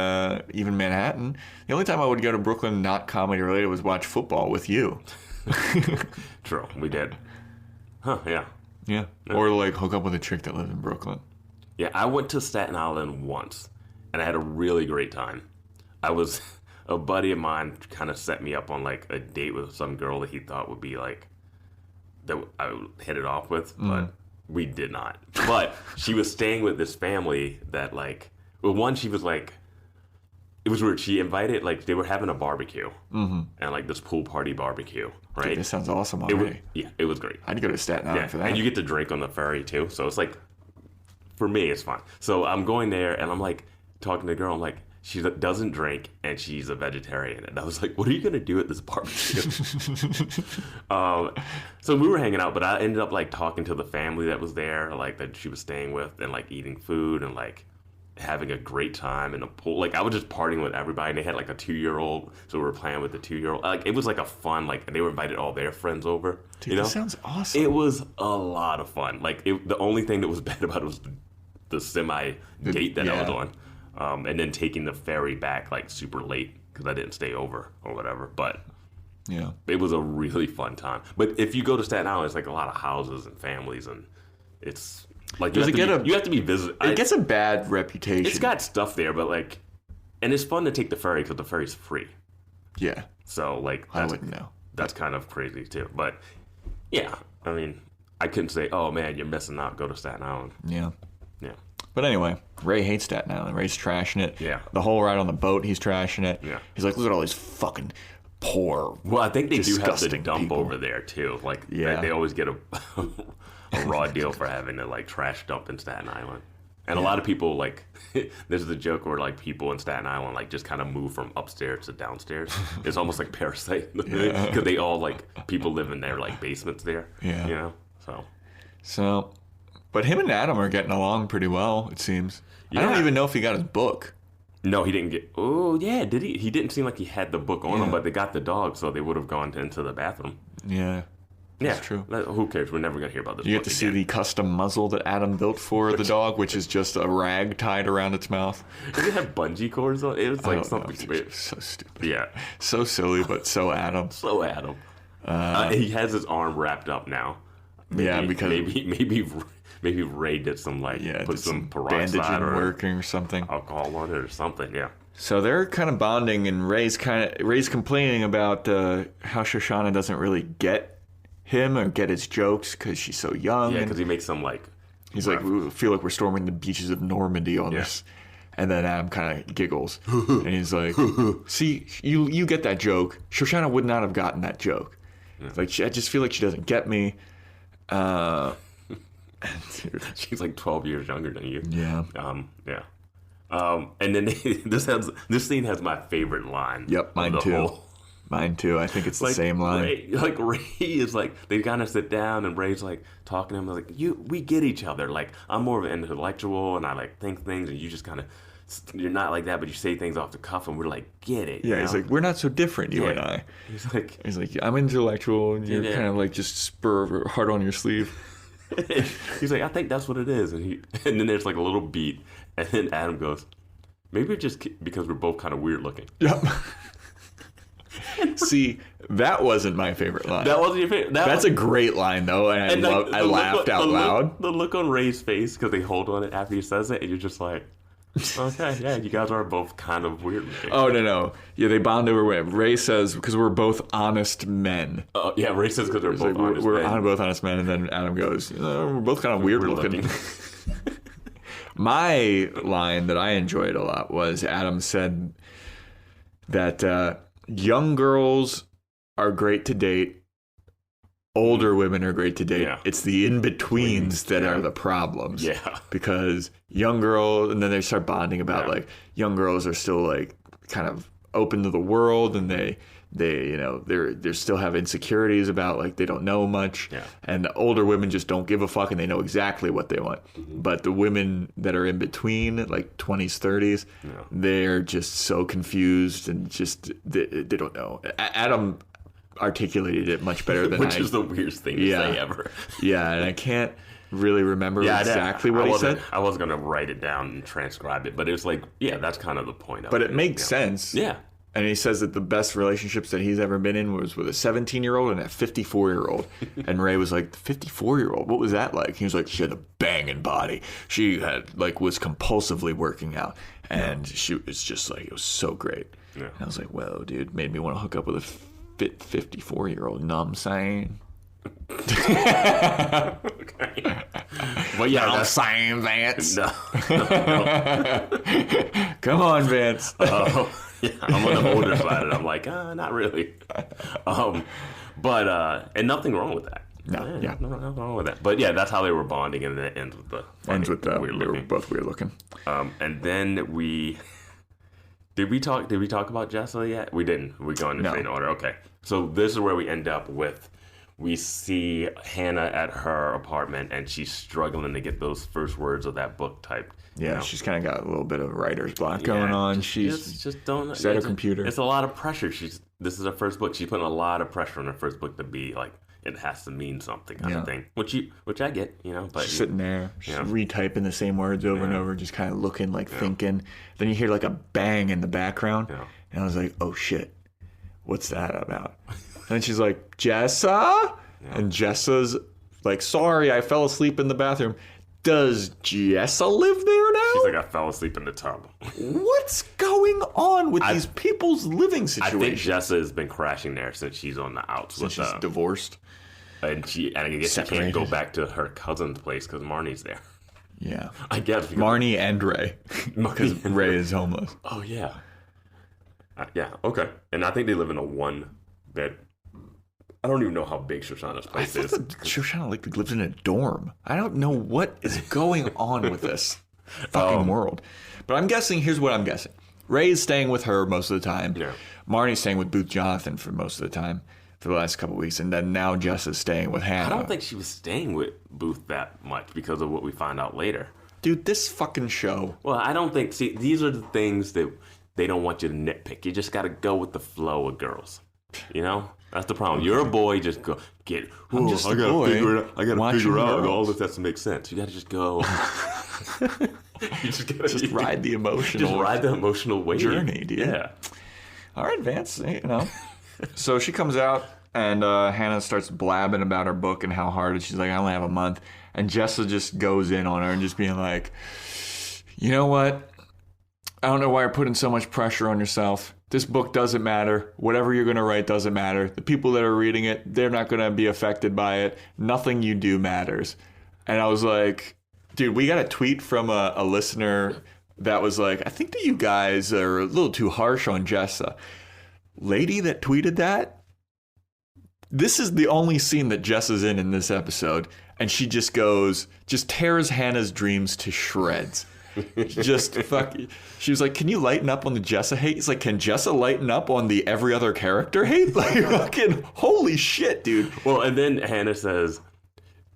even Manhattan, the only time I would go to Brooklyn not comedy related was watch football with you. True, we did. Huh? Yeah. Or like hook up with a chick that lives in Brooklyn. Yeah, I went to Staten Island once, and I had a really great time. A buddy of mine kind of set me up on like a date with some girl that he thought would be like that I would hit it off with, but we did not. But she was staying with this family that like, well, one, she was like, it was weird. She invited, like, they were having a barbecue and like this pool party barbecue, right? Dude, this sounds awesome already. It was great. I'd go to Staten Island for that. And you get to drink on the ferry too. So it's like, for me, it's fun. So I'm going there and I'm like talking to the girl. I'm like, she doesn't drink and she's a vegetarian. And I was like, what are you going to do at this barbecue? So we were hanging out, but I ended up like talking to the family that was there, like that she was staying with, and like eating food and like having a great time in the pool. Like I was just partying with everybody, and they had like a 2-year-old, so we were playing with the 2-year-old. Like it was like a fun, like they were invited all their friends over. Dude, that sounds awesome. It was a lot of fun. Like the only thing that was bad about it was the semi date that I was on. And then taking the ferry back like super late because I didn't stay over or whatever. But yeah, it was a really fun time. But if you go to Staten Island, it's like a lot of houses and families, and it's like you have to be visited. It gets a bad reputation. It's got stuff there, but like, and it's fun to take the ferry because the ferry's free. Yeah. So like, I wouldn't know. That's kind of crazy too. But yeah, I mean, I couldn't say, oh man, you're missing out. Go to Staten Island. Yeah. Yeah. But anyway, Ray hates Staten Island. Ray's trashing it. Yeah. The whole ride on the boat, he's trashing it. Yeah. He's like, look at all these fucking poor, Well, I think they do have the disgusting dump people. over there too. Like, Yeah. they always get a raw deal for having to like trash dump in Staten Island. And a lot of people like, there's the joke where like people in Staten Island like just kind of move from upstairs to downstairs. It's almost like Parasite because they all like people live in their like basements there. Yeah. You know, So, but him and Adam are getting along pretty well, it seems. I don't Yeah. even know if he got his book. No, he didn't get. Oh yeah, did he? He didn't seem like he had the book on Yeah. him, but they got the dog, so they would have gone into the bathroom. Yeah. Yeah, That's true. Who cares? We're never gonna hear about this. You get book to see again. the custom muzzle that Adam built for the dog, which is just a rag tied around its mouth. Did it have bungee cords on? It was I like don't know, something it's weird. so stupid. Yeah, So silly, but so Adam. so Adam. He has his arm wrapped up now. Yeah, because- maybe Ray did some like Yeah, put did some peroxide bandaging or working or something. alcohol on it or something. Yeah. So they're kind of bonding, and Ray's complaining about how Shoshanna doesn't really get him or get his jokes because she's so young. Yeah, and because he makes some like. he's like, we feel like we're storming the beaches of Normandy on this. And then Adam kind of giggles, and he's like, "See, you get that joke. Shoshanna would not have gotten that joke. Like, I just feel like she doesn't get me." Dude. She's like 12 years younger than you. Yeah. Yeah. And then this scene has my favorite line. Yep, of mine the too. whole- Mine too. I think it's the same line. Ray is like, they kind of sit down and Ray's like talking to him like, we get each other. Like, I'm more of an intellectual and I like think things and you just kind of, you're not like that, but you say things off the cuff and we're like, get it. Yeah, you he's know? like, we're not so different, you and I. He's like, I'm intellectual, and you're Yeah. kind of like just spur hard on your sleeve. he's like, I think that's what it is. And then there's like a little beat and then Adam goes, maybe it's just because we're both kind of weird looking. Yep. See, that wasn't my favorite line. That wasn't your favorite. That's a great line, though, and I laughed out loud. The look on Ray's face because they hold on it after he says it, and you're just like, okay, yeah, you guys are both kind of weird looking. Oh, no. Yeah, they bond over it. Ray says, because we're both honest men. Yeah, Ray says because they're It's both like, honest we're men. both honest men, and then Adam goes, we're both kind of weird looking. My line that I enjoyed a lot was Adam said that young girls are great to date, older women are great to date. Yeah. It's the in-betweens that are the problems. Yeah. Because young girls, and then they start bonding about like young girls are still like kind of open to the world, and they they still have insecurities about like they don't know much. Yeah. And the older women just don't give a fuck and they know exactly what they want. But the women that are in between, like 20s, 30s, they're just so confused and just they don't know. Adam articulated it much better than Which is the weirdest thing to say ever. Yeah, and I can't really remember exactly what he said. I was going to write it down and transcribe it, but it was like, yeah, that's kind of the point of it. But it makes sense. Yeah. And he says that the best relationships that he's ever been in was with a 17-year-old and a 54-year-old. And Ray was like, 54-year-old? What was that like? He was like, she had a banging body. She had was compulsively working out. And she was just like, it was so great. Yeah. And I was like, whoa, dude, made me want to hook up with a fit 54-year-old. You know what I'm saying? Okay. But yeah, I'm saying, Vance. No. Come on, Vance. Yeah, I'm on the older side, and I'm like, not really. But and nothing wrong with that. No, yeah, nothing wrong with that. But yeah, that's how they were bonding, and then it ends with the we were both weird looking. And then did we talk about Jessa yet? We didn't. We go in the same order. Okay, so this is where we end up with. We see Hannah at her apartment, and she's struggling to get those first words of that book typed. Yeah, she's kind of got a little bit of writer's block going on. She's at her computer. It's a lot of pressure. This is her first book. She's putting a lot of pressure on her first book to be like it has to mean something kind of thing. Which I get, But she's sitting there, she's retyping the same words over and over, just kind of looking, thinking. Then you hear like a bang in the background, and I was like, oh shit, what's that about? And then she's like, Jessa? Yeah. And Jessa's like, sorry, I fell asleep in the bathroom. Does Jessa live there now? She's like, I fell asleep in the tub. What's going on with these people's living situations? I think Jessa has been crashing there since she's on the outs. Since she's divorced. And I guess she can't go back to her cousin's place because Marnie's there. Yeah. I guess. Marnie and Ray. Because Ray is homeless. Oh, yeah. Yeah, okay. And I think they live in a one-bed... I don't even know how big Shoshanna's place is. Shoshana lives in a dorm. I don't know what is going on with this fucking world. But I'm guessing, here's what I'm guessing. Ray is staying with her most of the time. Yeah. Marnie's staying with Booth Jonathan for most of the time. For the last couple of weeks, and then now Jess is staying with Hannah. I don't think she was staying with Booth that much because of what we find out later. Dude, this fucking show. Well, I don't think... See, these are the things that they don't want you to nitpick. You just got to go with the flow of girls. You know? That's the problem. You're a boy, just go get... I'm just I a gotta boy figure it out. I got to figure out girls. all this has to make sense. You got to just go... you just got to ride the emotional... Just ride the emotional wave. Journey, dude. Yeah. All right, Vance, you know. So she comes out, and Hannah starts blabbing about her book and how hard it is. She's like, I only have a month. And Jessa just goes in on her and just being like, you know what? I don't know why you're putting so much pressure on yourself. This book doesn't matter. Whatever you're going to write doesn't matter. The people that are reading it, they're not going to be affected by it. Nothing you do matters. And I was like, dude, we got a tweet from a listener that was like, I think that you guys are a little too harsh on Jessa. Lady that tweeted that, this is the only scene that Jess is in this episode, and she just tears Hannah's dreams to shreds. Just fuck. She was like, can you lighten up on the Jessa hate? He's like, can Jessa lighten up on the every other character hate? Like, fucking holy shit, dude. Well, and then Hannah says,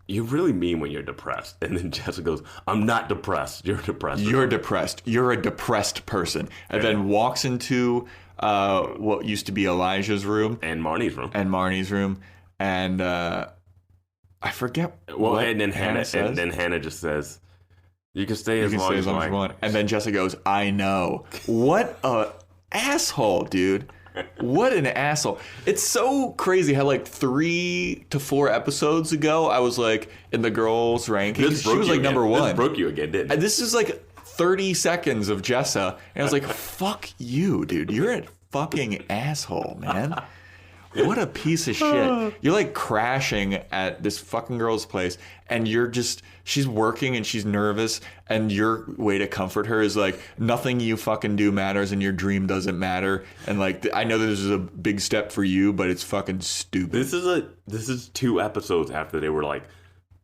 you're really mean when you're depressed. And then Jessa goes, I'm not depressed. You're depressed. You're depressed. You're a depressed person. And then walks into what used to be Elijah's room. And Marnie's room. And I forget what and then Hannah says. And then Hannah just says, you can stay as long as you want. And then Jessa goes, I know. What a asshole, dude. What an asshole. It's so crazy how like 3 to 4 episodes ago, I was like in the girls' rankings. She was like number 1. This broke you again, didn't it? And this is like 30 seconds of Jessa. And I was like, fuck you, dude. You're a fucking asshole, man. What a piece of shit. You're like crashing at this fucking girl's place and she's working and she's nervous and your way to comfort her is like, nothing you fucking do matters and your dream doesn't matter. And like, I know this is a big step for you, but it's fucking stupid. This is 2 episodes after they were like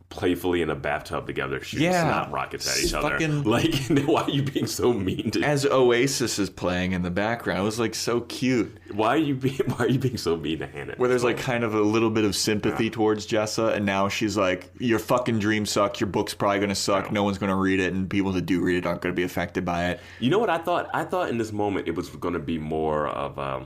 playfully in a bathtub together shooting snot rockets at each other. Like, why are you being so mean to As Oasis is playing in the background, it was like so cute. Why are you being so mean to Hannah? Where there's like kind of a little bit of sympathy towards Jessa, and now she's like, your fucking dreams suck, your book's probably gonna suck, no one's gonna read it, and people that do read it aren't gonna be affected by it. You know what I thought? I thought in this moment it was gonna be more of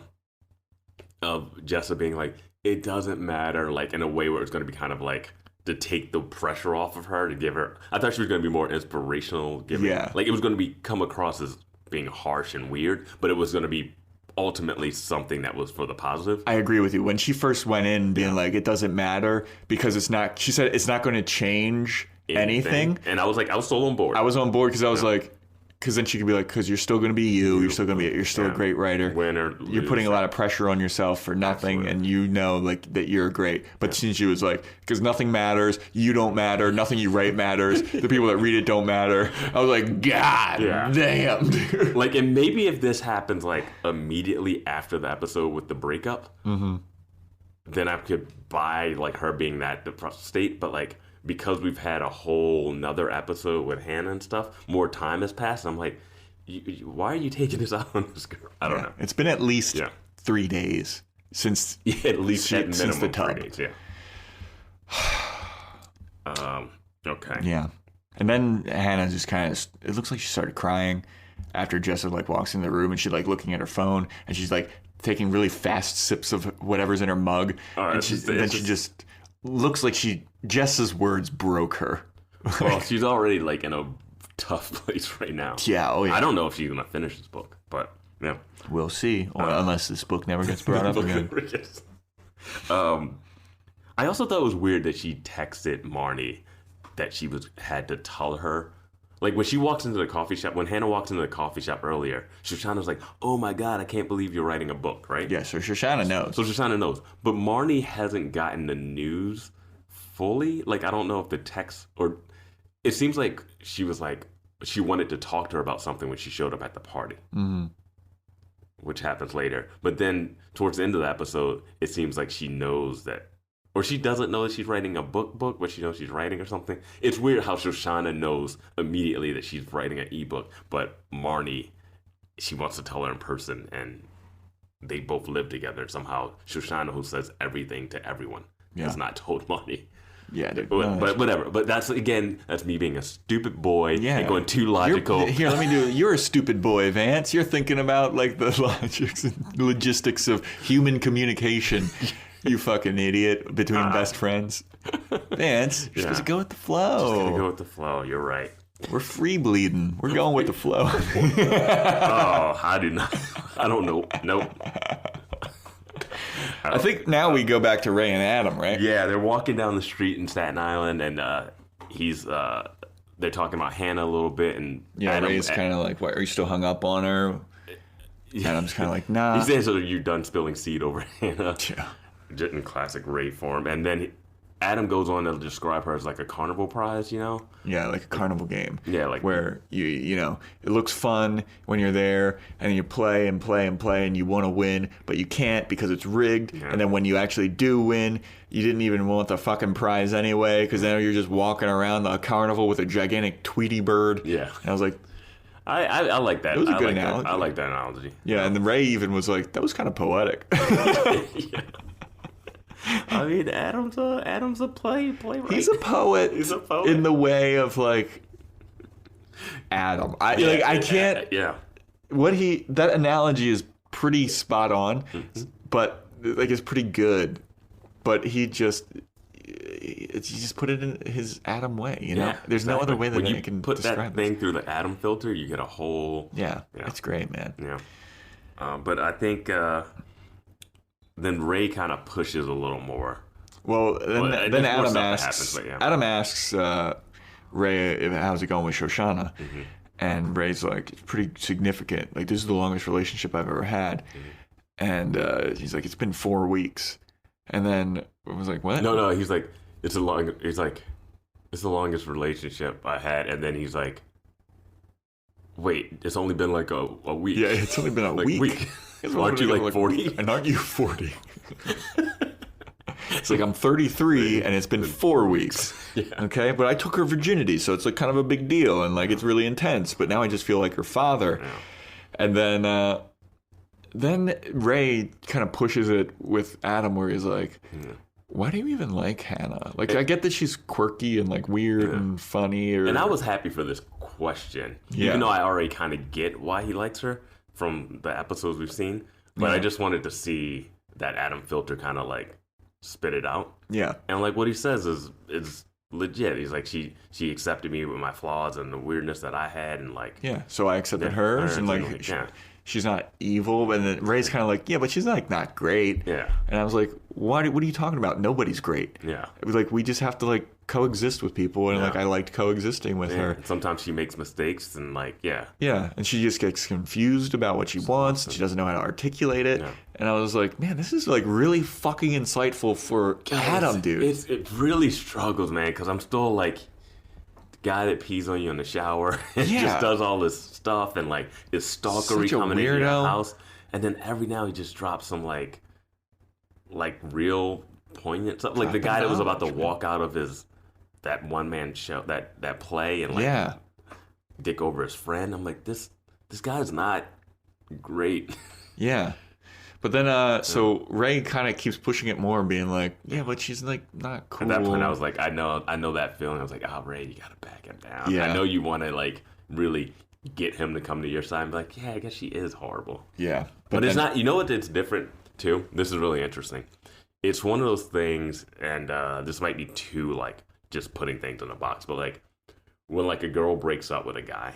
Jessa being like, it doesn't matter, like in a way where it's gonna be kind of like to take the pressure off of her, to give her... I thought she was going to be more inspirational. Like, it was going to come across as being harsh and weird, but it was going to be ultimately something that was for the positive. I agree with you. When she first went in being like, it doesn't matter, because it's not... She said it's not going to change anything. And I was like, I was still on board. I was on board because I was like... Because then she could be like, because you're still going to be you. You're still a great writer. You're putting a lot of pressure on yourself for nothing, and you know like that you're great. But since she was like, because nothing matters, you don't matter, nothing you write matters, the people that read it don't matter. I was like, God damn, dude. Like, and maybe if this happens like immediately after the episode with the breakup, then I could buy like her being that depressed state. But like, because we've had a whole nother episode with Hannah and stuff, more time has passed. And I'm like, why are you taking this out on this girl? I don't know. It's been at least 3 days since at least at minimum since the tub. 3 days. Okay. Yeah. And then Hannah just kind of, it looks like she started crying after Jessa like walks in the room and she's like looking at her phone and she's like taking really fast sips of whatever's in her mug. And she just looks like Jessa's words broke her. Well, she's already like in a tough place right now. Yeah, oh yeah. I don't know if she's gonna finish this book, but yeah, we'll see. Unless this book never gets brought up again. I also thought it was weird that she texted Marnie that she had to tell her. Like when she walks into the coffee shop, when Hannah walks into the coffee shop earlier, Shoshanna's like, "Oh my God, I can't believe you're writing a book," right? Yeah, so Shoshanna knows. So Shoshanna knows, but Marnie hasn't gotten the news fully. Like I don't know if the text or it seems like she was like, she wanted to talk to her about something when she showed up at the party. Mm-hmm. Which happens later. But then towards the end of the episode, it seems like she knows that, or she doesn't know that she's writing a book, but she knows she's writing or something. It's weird how Shoshanna knows immediately that she's writing an ebook, but Marnie, she wants to tell her in person, and they both live together. And somehow Shoshanna, who says everything to everyone, has not told Marnie. Yeah, dude. But whatever. But that's me being a stupid boy and going too logical. Here, let me do it. You're a stupid boy, Vance. You're thinking about like the logistics of human communication. You fucking idiot. Between best friends. Vance, you're supposed to go with the flow. Just gotta go with the flow. You're right. We're free bleeding. We're going with the flow. I do not. I don't know. Nope. I think now we go back to Ray and Adam, right? Yeah, they're walking down the street in Staten Island, and they're talking about Hannah a little bit, and Ray's kind of like, "What? Are you still hung up on her?" Adam's kind of like, "Nah." He says, "So you're done spilling seed over Hannah?" Yeah, just in classic Ray form, and then Adam goes on to describe her as like a carnival prize, you know? Yeah, like a carnival game. Yeah, like where you know, it looks fun when you're there and you play and play and play and you want to win, but you can't because it's rigged. Yeah. And then when you actually do win, you didn't even want the fucking prize anyway because then you're just walking around the carnival with a gigantic Tweety bird. Yeah. And I was like, I like that. It was a good analogy. I like that analogy. Yeah, and then Ray even was like, that was kind of poetic. Yeah. I mean, Adam's a playwright. He's a poet. He's a poet in the way of like Adam. I can't. Yeah. That analogy is pretty spot on, but like it's pretty good. But he just put it in his Adam way. You know, there's no other way that I can put describe that thing through the Adam filter. You get a whole. Yeah, it's great, man. Yeah, but I think. Then Ray kind of pushes a little more. Well, then Adam asks Ray, how's it going with Shoshanna? Mm-hmm. And Ray's like, it's pretty significant. Like, this is the longest relationship I've ever had. Mm-hmm. And he's like, it's been 4 weeks. And then I was like, what? No, he's like, it's the longest relationship I had. And then he's like, wait, it's only been like a week. Yeah, it's only been a week. Aren't you like 40? And aren't you 40? It's like I'm 33 and it's been 4 weeks. Yeah. Okay, but I took her virginity, so it's like kind of a big deal and like it's really intense. But now I just feel like her father. Yeah. And then Ray kind of pushes it with Adam, where he's like, "Why do you even like Hannah? Like, I get that she's quirky and like weird and funny." And I was happy for this question, even though I already kind of get why he likes her from the episodes we've seen, but I just wanted to see that Adam filter kind of like spit it out. Yeah. And like what he says is legit. He's like, she accepted me with my flaws and the weirdness that I had, and like, so I accepted hers, and like she's not evil. And then Ray's kind of like, but she's like not great. Yeah. And I was like, what are you talking about? Nobody's great. Yeah. It was like, we just have to like coexist with people, and like I liked coexisting with her. Sometimes she makes mistakes, and like and she just gets confused about what she wants, and she doesn't know how to articulate it. And I was like, man, this is like really fucking insightful for Adam, dude. It really struggles, man, because I'm still like the guy that pees on you in the shower and just does all this stuff, and like is stalkery coming into your house, and then every now he just drops some like real poignant stuff, like the guy that was about to walk out of that one-man show, that play, and like dick over his friend. I'm like, this guy's not great. Yeah. But then, so Ray kind of keeps pushing it more, being like, but she's like not cool. At that point, I was like, I know that feeling. I was like, Ray, you gotta back him down. Yeah. I know you want to like really get him to come to your side and be like, I guess she is horrible. Yeah. But it's not, you know what, it's different too? This is really interesting. It's one of those things, and this might be too like just putting things in a box, but like when like a girl breaks up with a guy,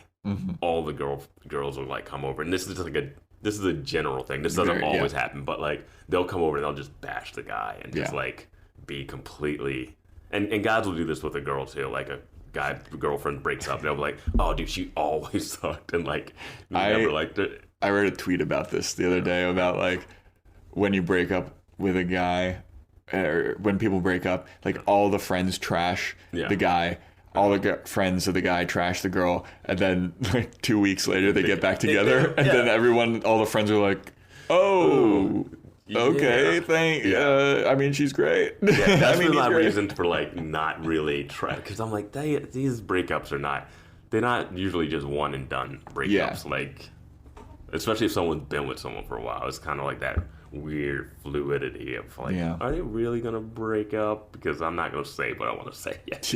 all the girls will like come over, and this is just like this is a general thing. This doesn't always happen, but like they'll come over and they'll just bash the guy and just like be completely. And guys will do this with a girl too. Like a girlfriend breaks up, they'll be like, "Oh, dude, she always sucked," and like never liked it. I read a tweet about this the other day about like when you break up with a guy, or when people break up, like all the friends trash the guy all the friends of the guy trash the girl, and then like 2 weeks later they get back together, and then all the friends are like, oh. Okay, I mean, she's great. Yeah, that's really my reason for like not really trying, because I'm like, these breakups they're not usually just one and done breakups. Like, especially if someone's been with someone for a while, it's kind of like that weird fluidity of like, are they really gonna break up? Because I'm not gonna say what I want to say yet.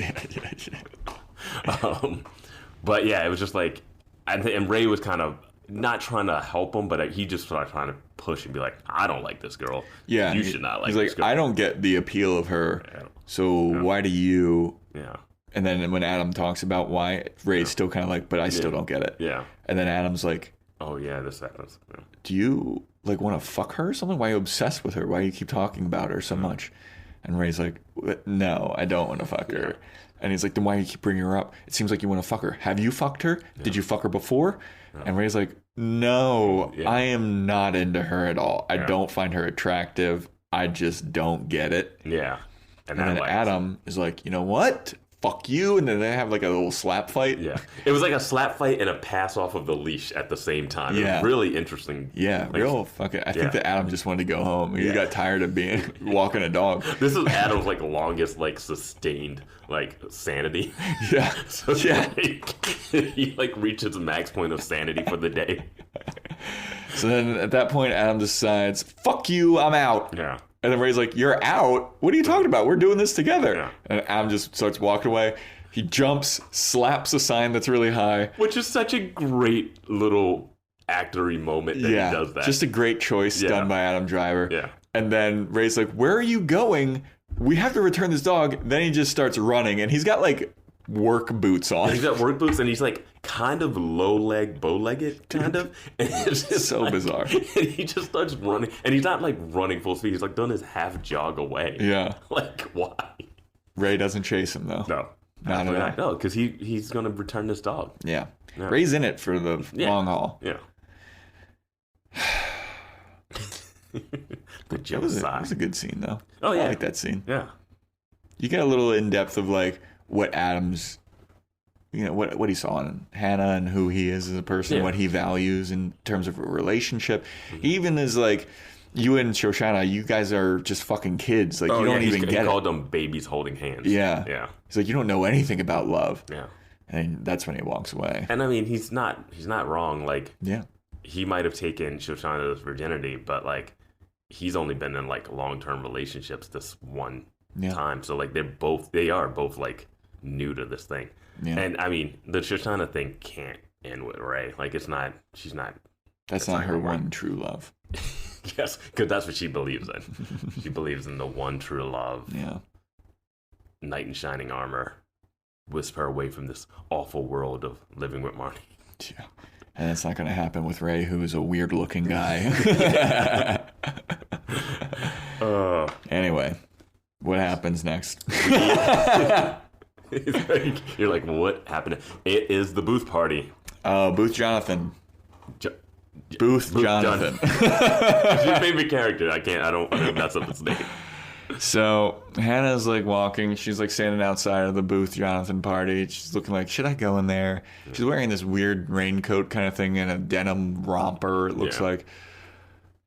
But yeah, it was just like, and Ray was kind of not trying to help him, but he just started trying to push and be like, I don't like this girl. Yeah. You should not like this girl. I don't get the appeal of her, so why do you? Yeah. And then when Adam talks about why, Ray's still kind of like, but I still don't get it. Yeah. And then Adam's like, oh yeah, this happens. Yeah. Do you like want to fuck her or something? Why are you obsessed with her? Why do you keep talking about her so much? And Ray's like, no, I don't want to fuck her. And he's like, then why do you keep bringing her up? It seems like you want to fuck her. Have you fucked her? Did you fuck her before? And Ray's like, no, I am not into her at all. I don't find her attractive. I just don't get it. Yeah. And then Adam is like, you know what? Fuck you. And then they have like a little slap fight. Yeah. It was like a slap fight and a pass off of the leash at the same time. Yeah. It was really interesting. Yeah. Like, real fucking. I think that Adam just wanted to go home. He got tired of walking a dog. This is Adam's like longest like sustained like sanity. Yeah. So like, he like reaches the max point of sanity for the day. So then at that point, Adam decides, fuck you, I'm out. Yeah. And then Ray's like, you're out? What are you talking about? We're doing this together. Yeah. And Adam just starts walking away. He jumps, slaps a sign that's really high. Which is such a great little actory moment that he does that. Just a great choice done by Adam Driver. Yeah. And then Ray's like, where are you going? We have to return this dog. Then he just starts running. And he's got like work boots on. He's got work boots and he's like kind of bow-legged, kind of. And it's just so bizarre. And he just starts running. And he's not like running full speed. He's like done his half jog away. Yeah. Like, why? Ray doesn't chase him though. No. Not at all. No, because he's going to return this dog. Yeah. Ray's in it for the long haul. Yeah. Good job. That was a good scene though. Oh yeah. I like that scene. Yeah. You get a little in depth of like what Adam's, what he saw in Hannah and who he is as a person, what he values in terms of a relationship. Mm-hmm. Even as like you and Shoshanna, you guys are just fucking kids. Like you don't even get it. He called them babies holding hands. Yeah. Yeah. He's like, you don't know anything about love. Yeah. And that's when he walks away. And I mean, he's not wrong. Like, he might have taken Shoshanna's virginity, but like he's only been in like long-term relationships this one time. So like they are both like new to this thing. Yeah. And I mean, the Shoshanna thing can't end with Ray. Like that's not her one true love. Yes, because that's what she believes in. She believes in the one true love. Yeah. Knight in shining armor. Whisper her away from this awful world of living with Marnie. Yeah. And it's not going to happen with Ray, who is a weird looking guy. Anyway, what happens next? You're like, what happened? It is the Booth party. Booth Jonathan. Booth Jonathan. It's your favorite character. I don't mess up his name. So Hannah's like walking. She's like standing outside of the Booth Jonathan party. She's looking like, should I go in there? She's wearing this weird raincoat kind of thing and a denim romper. It looks like.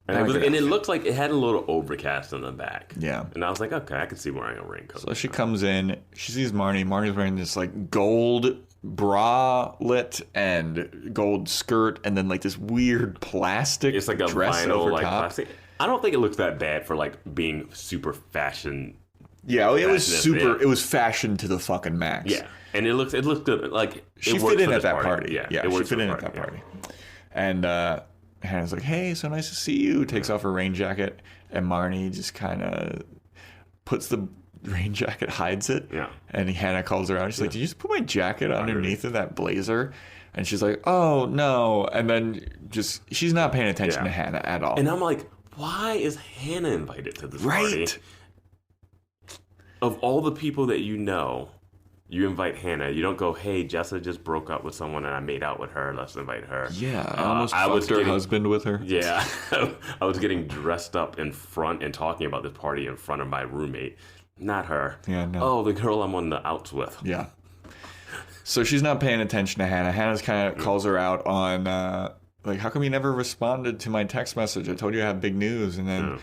And it looked like it had a little overcast in the back. Yeah. And I was like, okay, I can see wearing a raincoat. So she comes in. She sees Marnie. Marnie's wearing this like gold bralette and gold skirt and then like this weird plastic it's like a dress vinyl, over like top. Plastic. I don't think it looks that bad for like being super fashion. Yeah, it was super. Yeah. It was fashion to the fucking max. Yeah, and it looks good. Like she fit in at that party. Yeah, she fit in at that party. And Hannah's like, "Hey, so nice to see you." Takes off her rain jacket, and Marnie just kind of puts the rain jacket, hides it. Yeah. And Hannah calls her out. She's like, "Did you just put my jacket underneath of that blazer?" And she's like, "Oh no!" And then she's not paying attention to Hannah at all. And I'm like, why is Hannah invited to this party? Of all the people that you know, you invite Hannah. You don't go, hey, Jessa just broke up with someone and I made out with her. Let's invite her. Yeah, I almost fucked her husband with her. Yeah, I was getting dressed up in front and talking about this party in front of my roommate. Not her. Yeah, no. Oh, the girl I'm on the outs with. Yeah. So she's not paying attention to Hannah. Hannah's kind of calls her out on, like, how come you never responded to my text message? I told you I have big news. And then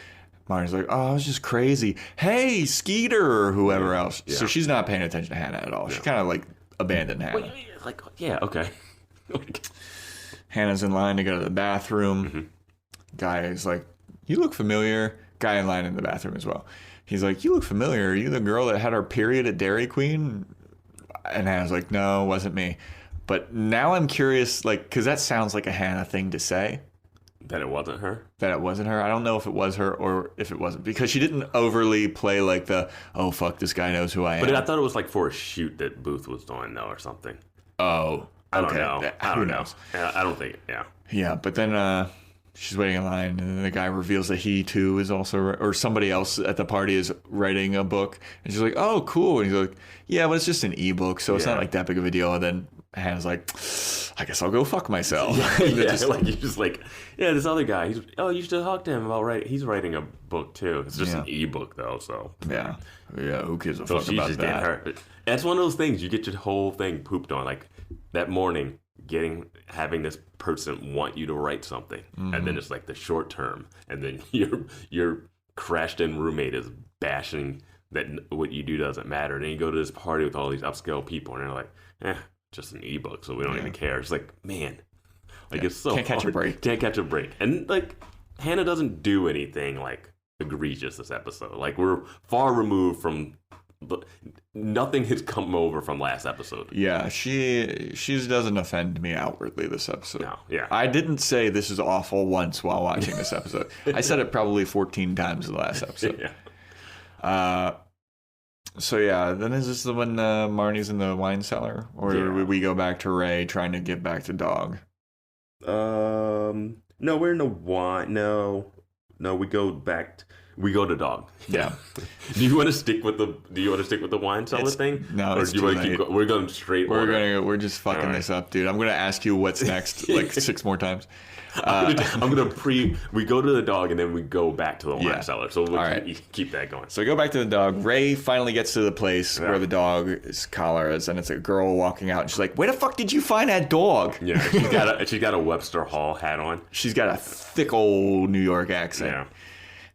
Marnie's like, oh, I was just crazy. Hey, Skeeter, or whoever else. Yeah. So she's not paying attention to Hannah at all. She kind of, like, abandoned Hannah. Well, like, yeah, okay. Hannah's in line to go to the bathroom. Guy is like, you look familiar. Guy in line in the bathroom as well. He's like, you look familiar. Are you the girl that had our period at Dairy Queen? And Hannah's like, no, it wasn't me. But now I'm curious, like, because that sounds like a Hannah thing to say. That it wasn't her? That it wasn't her. I don't know if it was her or if it wasn't. Because she didn't overly play like the, oh, fuck, this guy knows who I am. But I thought it was like for a shoot that Booth was doing, though, or something. Oh, I don't know. Who knows? I don't think, Yeah, but then she's waiting in line, and then the guy reveals that he, too, is also, or somebody else at the party is writing a book. And she's like, oh, cool. And he's like, yeah, but it's just an ebook, so it's not like that big of a deal. And then Hannah's like, I guess I'll go fuck myself. Like you just like, this other guy. You should have talked to him about he's writing a book too. It's just an ebook though, so yeah. Who gives a fuck about that? That's one of those things you get your whole thing pooped on. Like that morning, having this person want you to write something, and then it's like the short term, and then your crashed in roommate is bashing that what you do doesn't matter. And then you go to this party with all these upscale people, and they're like, just an ebook, so we don't even care. It's like, man, like it's so can't catch a break. Can't catch a break. And like Hannah doesn't do anything like egregious this episode. Like we're far removed from nothing has come over from last episode. Yeah, she doesn't offend me outwardly this episode. No, yeah. I didn't say this is awful once while watching this episode. I said it probably 14 times in the last episode. So yeah, then is this the when Marnie's in the wine cellar, or would we go back to Ray trying to get back to Dog? No, we're in the wine. No, we go back. We go to Dog. Yeah. Do you want to stick with the wine cellar thing? No, it's do you too want to late. We're going straight. We're just fucking this up, dude. I'm gonna ask you what's next like 6 more times. We go to the Dog and then we go back to the wine cellar. So we'll keep that going. So we go back to the Dog. Ray finally gets to the place where the dog's collar is, and it's a girl walking out, and she's like, "Where the fuck did you find that dog?" Yeah, she's got a Webster Hall hat on. She's got a thick old New York accent. Yeah.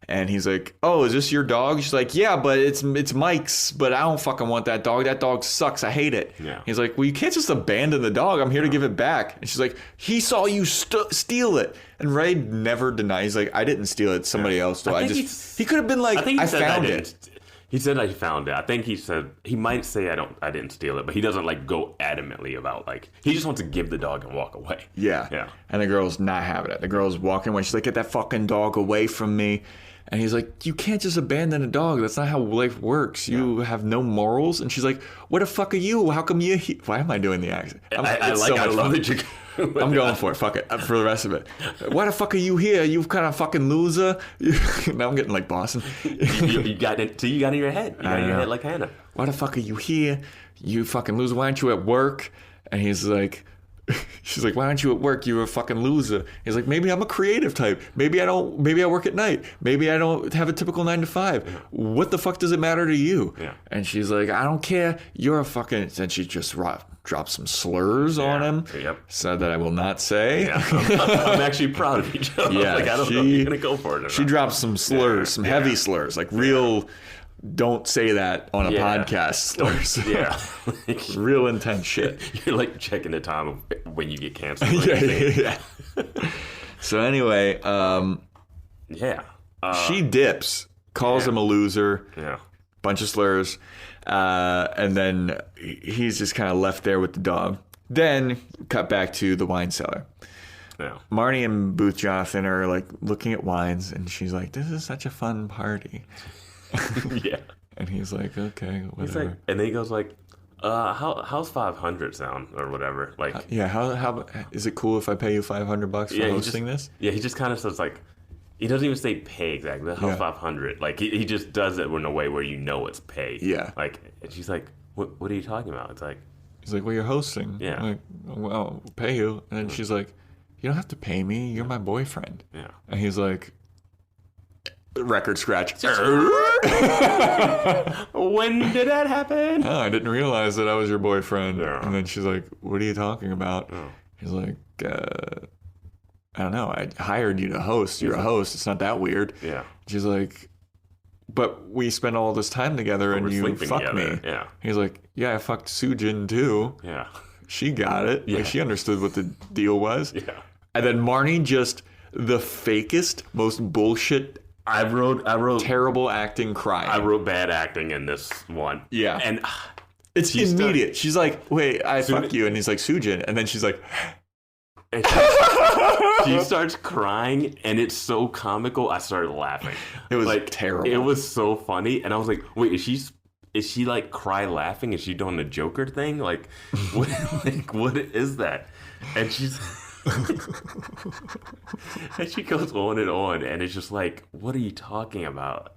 And he's like, "Oh, is this your dog?" She's like, "Yeah, but it's Mike's, but I don't fucking want that dog. That dog sucks. I hate it." Yeah. He's like, "Well, you can't just abandon the dog. I'm here to give it back." And she's like, "He saw you steal it." And Ray never denies. He's like, "I didn't steal it. Somebody else stole it." He could have been like, "I found it." He said I found it. I think he said he might say I didn't steal it, but he doesn't like go adamantly about like he just wants to give the dog and walk away. Yeah. And the girl's not having it. The girl's walking away. She's like, "Get that fucking dog away from me." And he's like, "You can't just abandon a dog. That's not how life works. You have no morals." And she's like, "What the fuck are you? How come you?" Why am I doing the accent? I love that you. I'm going for it. Fuck it. For the rest of it. Why the fuck are you here? You kind of fucking loser. Now I'm getting like Boston. you got it. You got it in your head. You got it in your head like Hannah. Why the fuck are you here? You fucking loser. Why aren't you at work? And he's like, she's like, "Why aren't you at work? You're a fucking loser." He's like, "Maybe I'm a creative type. Maybe I work at night. Maybe I don't have a typical 9 to 5. What the fuck does it matter to you?" Yeah. And she's like, "I don't care. You're a fucking..." And she just dropped some slurs on him. Yep. Said that I will not say. Yeah. I'm actually proud of you, Joe. Yeah, like, I don't know if you're going to go for it or She not. dropped some slurs, some heavy slurs, like real... Don't say that on a podcast slurs. Yeah. Real intense shit. You're like checking the time of when you get canceled. Yeah. So anyway, she dips, calls him a loser. Yeah. Bunch of slurs. And then he's just kind of left there with the dog. Then cut back to the wine cellar. Yeah. Marnie and Booth Jonathan are like looking at wines, and she's like, "This is such a fun party." Yeah. And he's like, "Okay, whatever." He's like, and then he goes like, how's 500 sound or whatever? Like, how is it cool if I pay you $500 for hosting this? Yeah, he just kind of says like, he doesn't even say pay exactly. How's 500? Like he just does it in a way where you know it's pay. Yeah. Like, and she's like, what are you talking about? It's like, he's like, "Well, you're hosting." Yeah. I'm like, "Well, I'll pay you." And then she's like, "You don't have to pay me. You're my boyfriend." Yeah. And he's like, record scratch. When did that happen? Oh, I didn't realize that I was your boyfriend. Yeah. And then she's like, what are you talking about? Oh. He's like, I don't know. I hired you to host. You're a host. It's not that weird. Yeah. She's like, but we spent all this time together and we're you sleeping fucked together. me. Yeah. He's like, yeah, I fucked Sude too. Yeah. She got it. Yeah. Like, she understood what the deal was. Yeah. And then Marnie just the fakest, most bullshit, I wrote terrible acting crying. I wrote bad acting in this one. Yeah. And it's immediate. She's like, wait, I fuck you. And he's like, Sujin. And then she's like... And she starts crying, and it's so comical. I started laughing. It was like terrible. It was so funny, and I was like, "Wait, is she like cry laughing? Is she doing the Joker thing? Like, what is that?" And she's and she goes on, and it's just like, "What are you talking about?"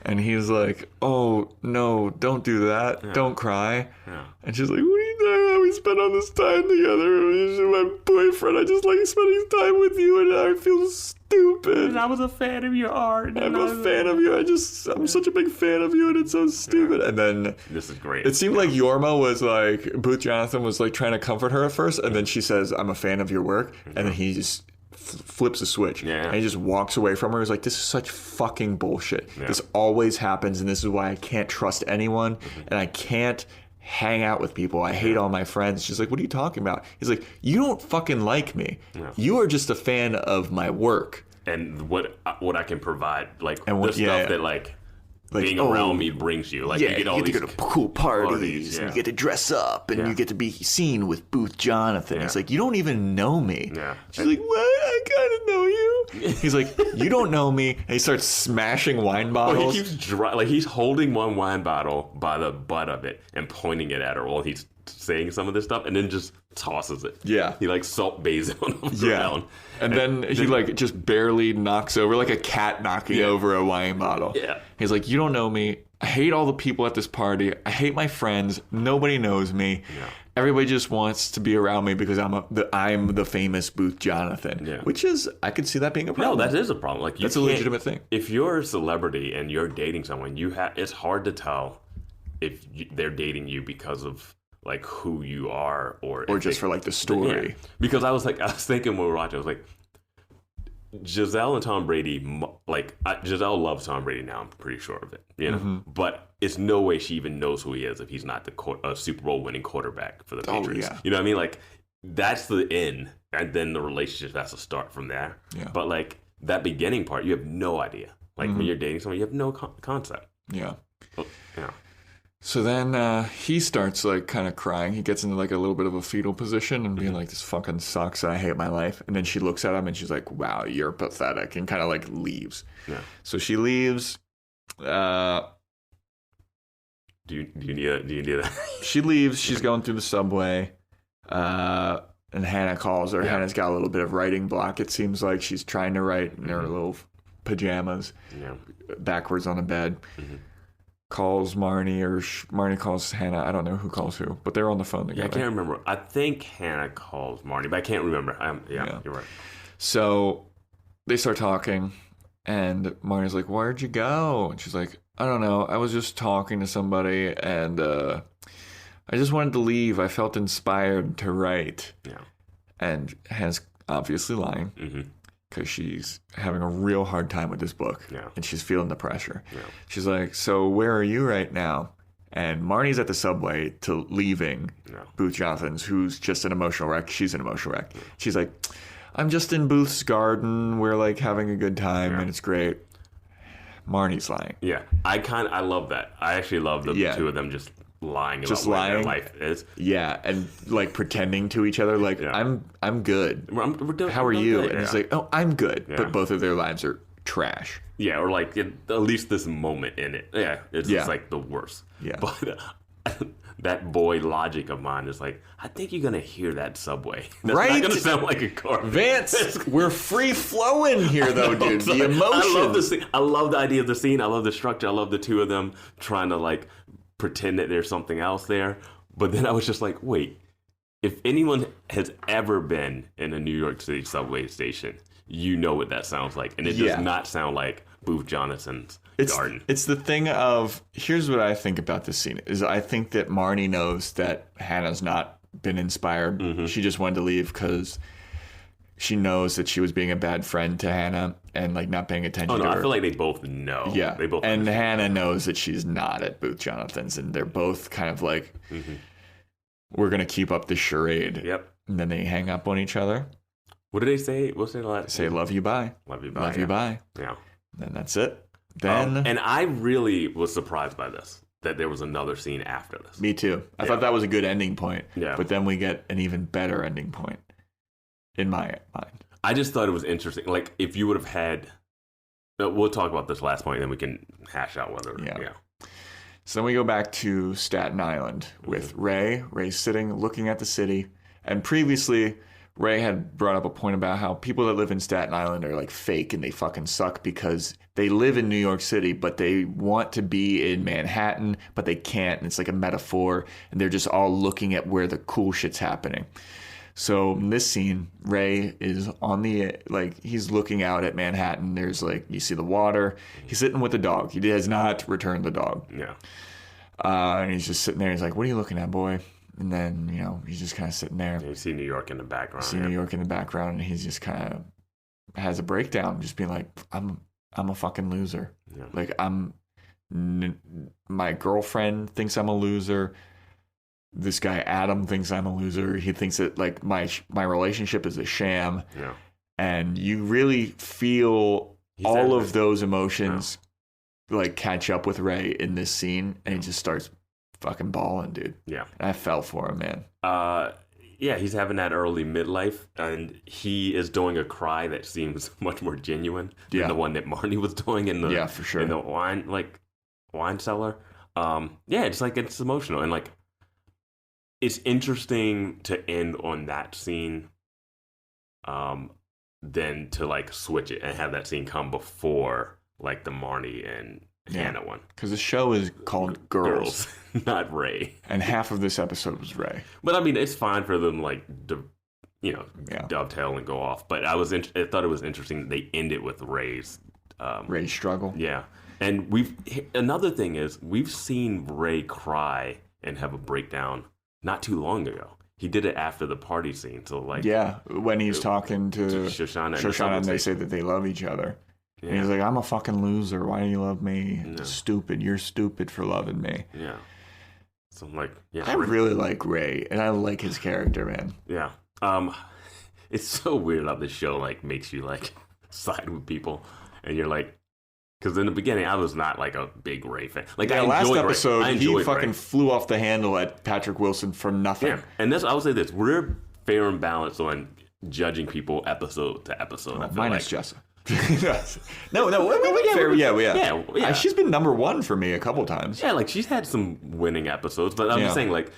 And he's like, oh, no, don't do that. Yeah. Don't cry. Yeah. And she's like, what are you doing? We spent all this time together. You're my boyfriend. I just like spending time with you, and I feel stupid. And I was a fan of your art. I'm a fan of you. I'm such a big fan of you, and it's so stupid. And then... This is great. It seemed like Yorma was like... Booth Jonathan was like trying to comfort her at first, and then she says, I'm a fan of your work. And then he just... flips a switch and he just walks away from her. He's like, this is such fucking bullshit. This always happens, and this is why I can't trust anyone and I can't hang out with people. I hate all my friends. She's like, what are you talking about? He's like, you don't fucking like me. You are just a fan of my work and what I can provide, like, and the stuff that like being around me brings you. Like, you get get all to go to cool parties, and you get to dress up, and you get to be seen with Booth Jonathan. He's like, you don't even know me. She's like, what? I kind of know you. He's like, you don't know me. And he starts smashing wine bottles. He keeps he's holding one wine bottle by the butt of it and pointing it at her while he's saying some of this stuff, and then just tosses it. Yeah. He like salt bays it on the ground. And then he like just barely knocks over, like a cat knocking over a wine bottle. Yeah. He's like, you don't know me. I hate all the people at this party. I hate my friends. Nobody knows me. Yeah. Everybody just wants to be around me because I'm the famous Booth Jonathan. Yeah. Which is, I could see that being a problem. No, that is a problem. Like, that's a legitimate thing. If you're a celebrity and you're dating someone, it's hard to tell if they're dating you because of like who you are or just for like the story. Yeah. Because I was thinking when we were watching, I was like, Giselle and Tom Brady, like Giselle loves Tom Brady now. I'm pretty sure of it, you know. But it's no way she even knows who he is if he's not the Super Bowl winning quarterback for the Patriots. You know what I mean? Like, that's the end, and then the relationship has to start from there. Yeah. But like that beginning part, you have no idea. Like when you're dating someone, you have no concept. Yeah. Yeah. So then he starts like kind of crying. He gets into like a little bit of a fetal position and being like, this fucking sucks. I hate my life. And then she looks at him and she's like, wow, you're pathetic, and kind of like leaves. Yeah. So she leaves. Do you need that? She leaves. She's going through the subway. And Hannah calls her. Yeah. Hannah's got a little bit of writing block. It seems like she's trying to write in her little pajamas, backwards on the bed. Calls Marnie, or Marnie calls Hannah. I don't know who calls who, but they're on the phone together. Yeah, I can't remember. I think Hannah calls Marnie, but I can't remember. You're right. So they start talking, and Marnie's like, where'd you go? And she's like, I don't know. I was just talking to somebody, and I just wanted to leave. I felt inspired to write. Yeah. And Hannah's obviously lying. Because she's having a real hard time with this book. Yeah. And she's feeling the pressure. Yeah. She's like, so where are you right now? And Marnie's at the subway to leaving Booth Jonathan's, who's just an emotional wreck. She's an emotional wreck. Yeah. She's like, I'm just in Booth's garden. We're like having a good time and it's great. Marnie's lying. Yeah. I love that. I actually love the two of them just lying about what their life is. Yeah, and like pretending to each other like, I'm good. How are you? Good. And it's like, oh, I'm good. Yeah. But both of their lives are trash. Yeah, or like at least this moment in it. Yeah, it's just like the worst. Yeah. But that boy logic of mine is like, I think you're going to hear that subway. That's not going to sound like a car. Vance, we're free flowing here though, dude. The emotion. I love the scene. I love the idea of the scene. I love the structure. I love the two of them trying to like pretend that there's something else there. But then I was just like, wait, if anyone has ever been in a New York City subway station, you know what that sounds like. And it does not sound like Booth Jonathan's garden. It's the thing of, here's what I think about this scene, is I think that Marnie knows that Hannah's not been inspired. Mm-hmm. She just wanted to leave because she knows that she was being a bad friend to Hannah and like not paying attention to her. I feel like they both know. Yeah. They both and understand. Hannah knows that she's not at Booth Jonathan's, and they're both kind of like, we're going to keep up the charade. Yep. And then they hang up on each other. What did they say? What's their last? Say, love you, bye. Love you, bye. Love you, bye. Yeah. Then that's it. Then. And I really was surprised by this, that there was another scene after this. Me too. I thought that was a good ending point. Yeah. But then we get an even better ending point in my mind. I just thought it was interesting. Like, if you would have had... We'll talk about this last point, and then we can hash out whether... Yeah. So then we go back to Staten Island with Ray. Ray's sitting, looking at the city. And previously, Ray had brought up a point about how people that live in Staten Island are like fake and they fucking suck because they live in New York City, but they want to be in Manhattan, but they can't. And it's like a metaphor. And they're just all looking at where the cool shit's happening. So in this scene, Ray is on the, like, he's looking out at Manhattan. There's like, you see the water. He's sitting with the dog. He has not returned the dog. Yeah. And he's just sitting there. He's like, what are you looking at, boy? And then, you know, he's just kind of sitting there. You see New York in the background. New York in the background. And he's just kind of has a breakdown, just being like, I'm a fucking loser. Yeah. Like, my girlfriend thinks I'm a loser. This guy Adam thinks I'm a loser. He thinks that like my relationship is a sham. Yeah. And you really feel all of those emotions like catch up with Ray in this scene, and he just starts fucking bawling, dude. Yeah. And I fell for him, man. Yeah, he's having that early midlife, and he is doing a cry that seems much more genuine than the one that Marnie was doing in the for sure. in the wine cellar. It's emotional, and like, it's interesting to end on that scene, than to like switch it and have that scene come before like the Marnie and Hannah one. Because the show is called Girls, not Ray. And half of this episode was Ray. But I mean, it's fine for them like dovetail and go off. But I thought it was interesting that they ended with Ray's struggle. Yeah, and another thing is we've seen Ray cry and have a breakdown not too long ago. He did it after the party scene. So like, when he's talking to Shoshanna and they say that they love each other. Yeah. And he's like, I'm a fucking loser. Why do you love me? No. Stupid. You're stupid for loving me. Yeah. So I'm like, I really like Ray, and I like his character, man. Yeah. It's so weird how this show like makes you like side with people, and you're like, because in the beginning I was not like a big Ray fan. Like, last episode he fucking Ray. Flew off the handle at Patrick Wilson for nothing. Yeah. And I would say this: we're fair and balanced on judging people episode to episode. I feel minus Jessa. No, fair. Yeah. She's been number one for me a couple times. Yeah, like she's had some winning episodes, but I'm just saying, like,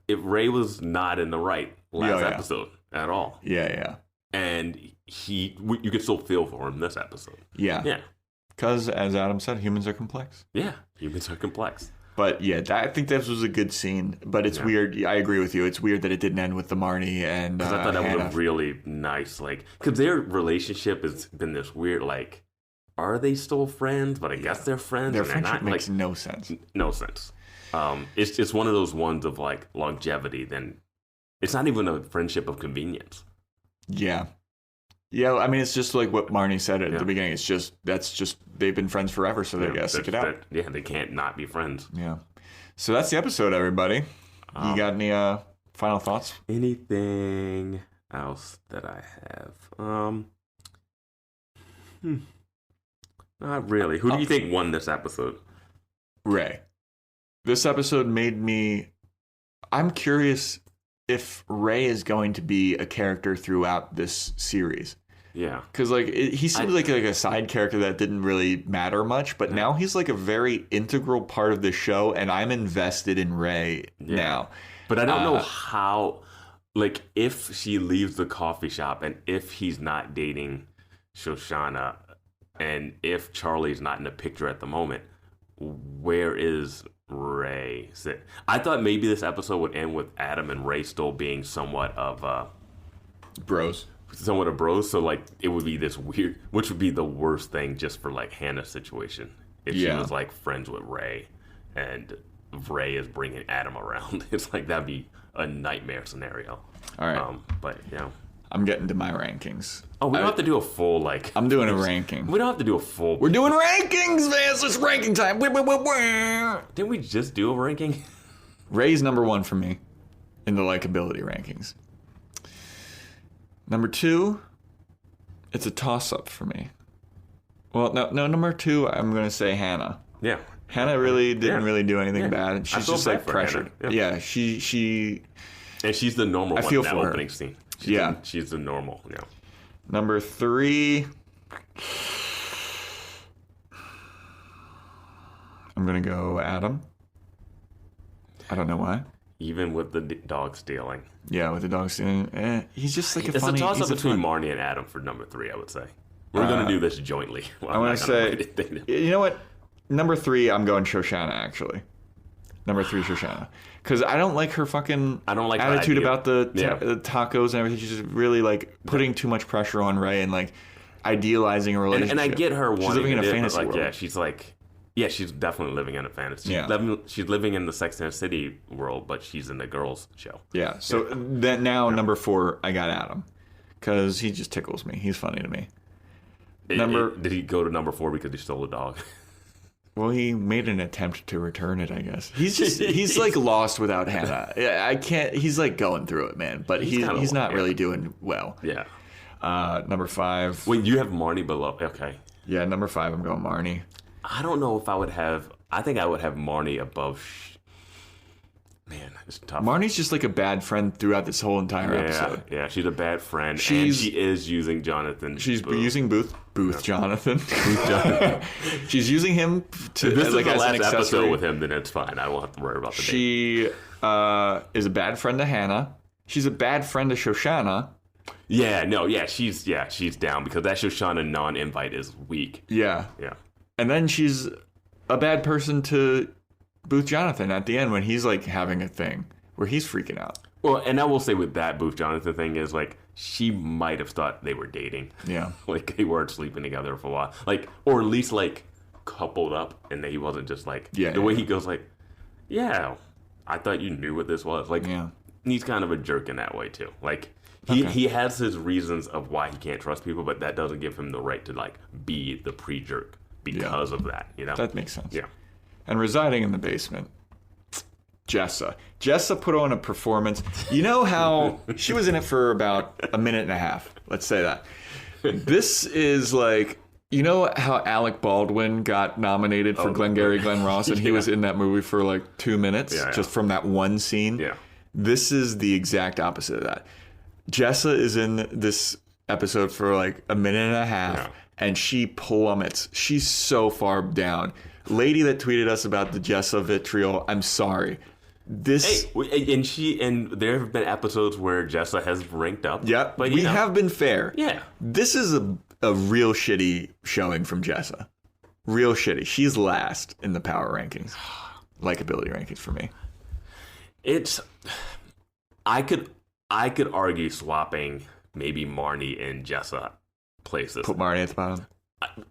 if Ray was not in the right last episode at all. Yeah. And you could still feel for him this episode. Yeah. Because, as Adam said, humans are complex. Yeah, humans are complex. But yeah, I think this was a good scene. But it's weird. I agree with you. It's weird that it didn't end with the Marnie and because I thought that Hannah. was a really nice, like, because their relationship has been this weird, like, are they still friends? But I guess they're friends. Their and friendship they're not, makes no sense. No sense. It's one of those ones of like longevity. Then it's not even a friendship of convenience. Yeah. I mean, it's just like what Marnie said at the beginning. It's just they've been friends forever, so they gotta stick it out. They can't not be friends. Yeah. So that's the episode, everybody. You got any final thoughts? Anything else that I have? Not really. Who do you think won this episode? Ray. This episode made me... I'm curious if Ray is going to be a character throughout this series. Yeah. Because he seemed like a side character that didn't really matter much, but now he's like a very integral part of the show, and I'm invested in Ray now. But I don't know how... Like, if she leaves the coffee shop, and if he's not dating Shoshanna, and if Charlie's not in the picture at the moment, where is Ray sit? I thought maybe this episode would end with Adam and Ray still being somewhat of bros. somewhat of bros. So like it would be this weird, which would be the worst thing just for like Hannah's situation if she was like friends with Ray, and Ray is bringing Adam around. It's like that'd be a nightmare scenario. All right, but I'm getting to my rankings. Oh, we don't have to do a full like. I'm doing a ranking. We don't have to do a full. We're doing rankings, Vance. It's ranking time. Didn't we just do a ranking? Ray's number 1 for me in the likability rankings. Number 2, it's a toss-up for me. Well, no, number 2, I'm going to say Hannah. Yeah. Hannah really didn't really do anything bad. She's just like pressured. Yeah, she. And she's the normal one in that opening scene. She's the normal. Yeah. Number 3, I'm going to go Adam. I don't know why. Even with the dog stealing. Yeah, with the dog stealing. He's just like a funny... It's a toss-up between Marnie and Adam for number 3, I would say. We're going to do this jointly. I want to say... You know what? Number 3, I'm going Shoshanna, actually. Number 3, Shoshanna. Because I don't like her fucking attitude about the tacos and everything. She's just really, like, putting too much pressure on Ray and, like, idealizing a relationship. And I get her wanting... She's living in a fantasy world. world. Yeah, she's like... Yeah, she's definitely living in a fantasy. She's living in the Sex and the City world, but she's in the girls' show. Yeah, so then now, number 4, I got Adam. Because he just tickles me. He's funny to me. Did he go to number 4 because he stole a dog? Well, he made an attempt to return it, I guess. He's like lost without Hannah. I can't. He's like going through it, man. But he's not really doing well. Yeah. Number 5. Wait, you have Marnie below? Okay. Yeah, number 5. I'm going Marnie. I don't know if I would have. I think I would have Marnie above. Man, it's tough. Marnie's just like a bad friend throughout this whole entire episode. Yeah, she's a bad friend, and she is using Jonathan. She's using Booth Jonathan. Booth Jonathan. She's using him to. If this is like the as last an accessory. episode with him, then it's fine. I won't have to worry about the date. She is a bad friend to Hannah. She's a bad friend to Shoshanna. She's down because that Shoshanna non-invite is weak. Yeah. And then she's a bad person to Booth Jonathan at the end when he's like having a thing where he's freaking out. Well, and I will say with that Booth Jonathan thing is like she might have thought they were dating. Yeah. Like they weren't sleeping together for a while. Like, or at least like coupled up and he wasn't just like the way he goes like, yeah, I thought you knew what this was. Like he's kind of a jerk in that way too. Like he has his reasons of why he can't trust people, but that doesn't give him the right to like be the pre-jerk. Because of that, you know? That makes sense. Yeah. And residing in the basement, Jessa. Jessa put on a performance. You know how she was in it for about a minute and a half. Let's say that. This is like, you know how Alec Baldwin got nominated for Glengarry Glen Ross and he was in that movie for like 2 minutes just from that one scene? Yeah. This is the exact opposite of that. Jessa is in this episode for like a minute and a half. And she plummets. She's so far down. Lady that tweeted us about the Jessa vitriol, I'm sorry. This and there have been episodes where Jessa has ranked up. Yeah, but we have been fair. Yeah. This is a real shitty showing from Jessa. Real shitty. She's last in the power rankings. Likability rankings for me. I could argue swapping maybe Marnie and Jessa places. Put Marnie at the bottom.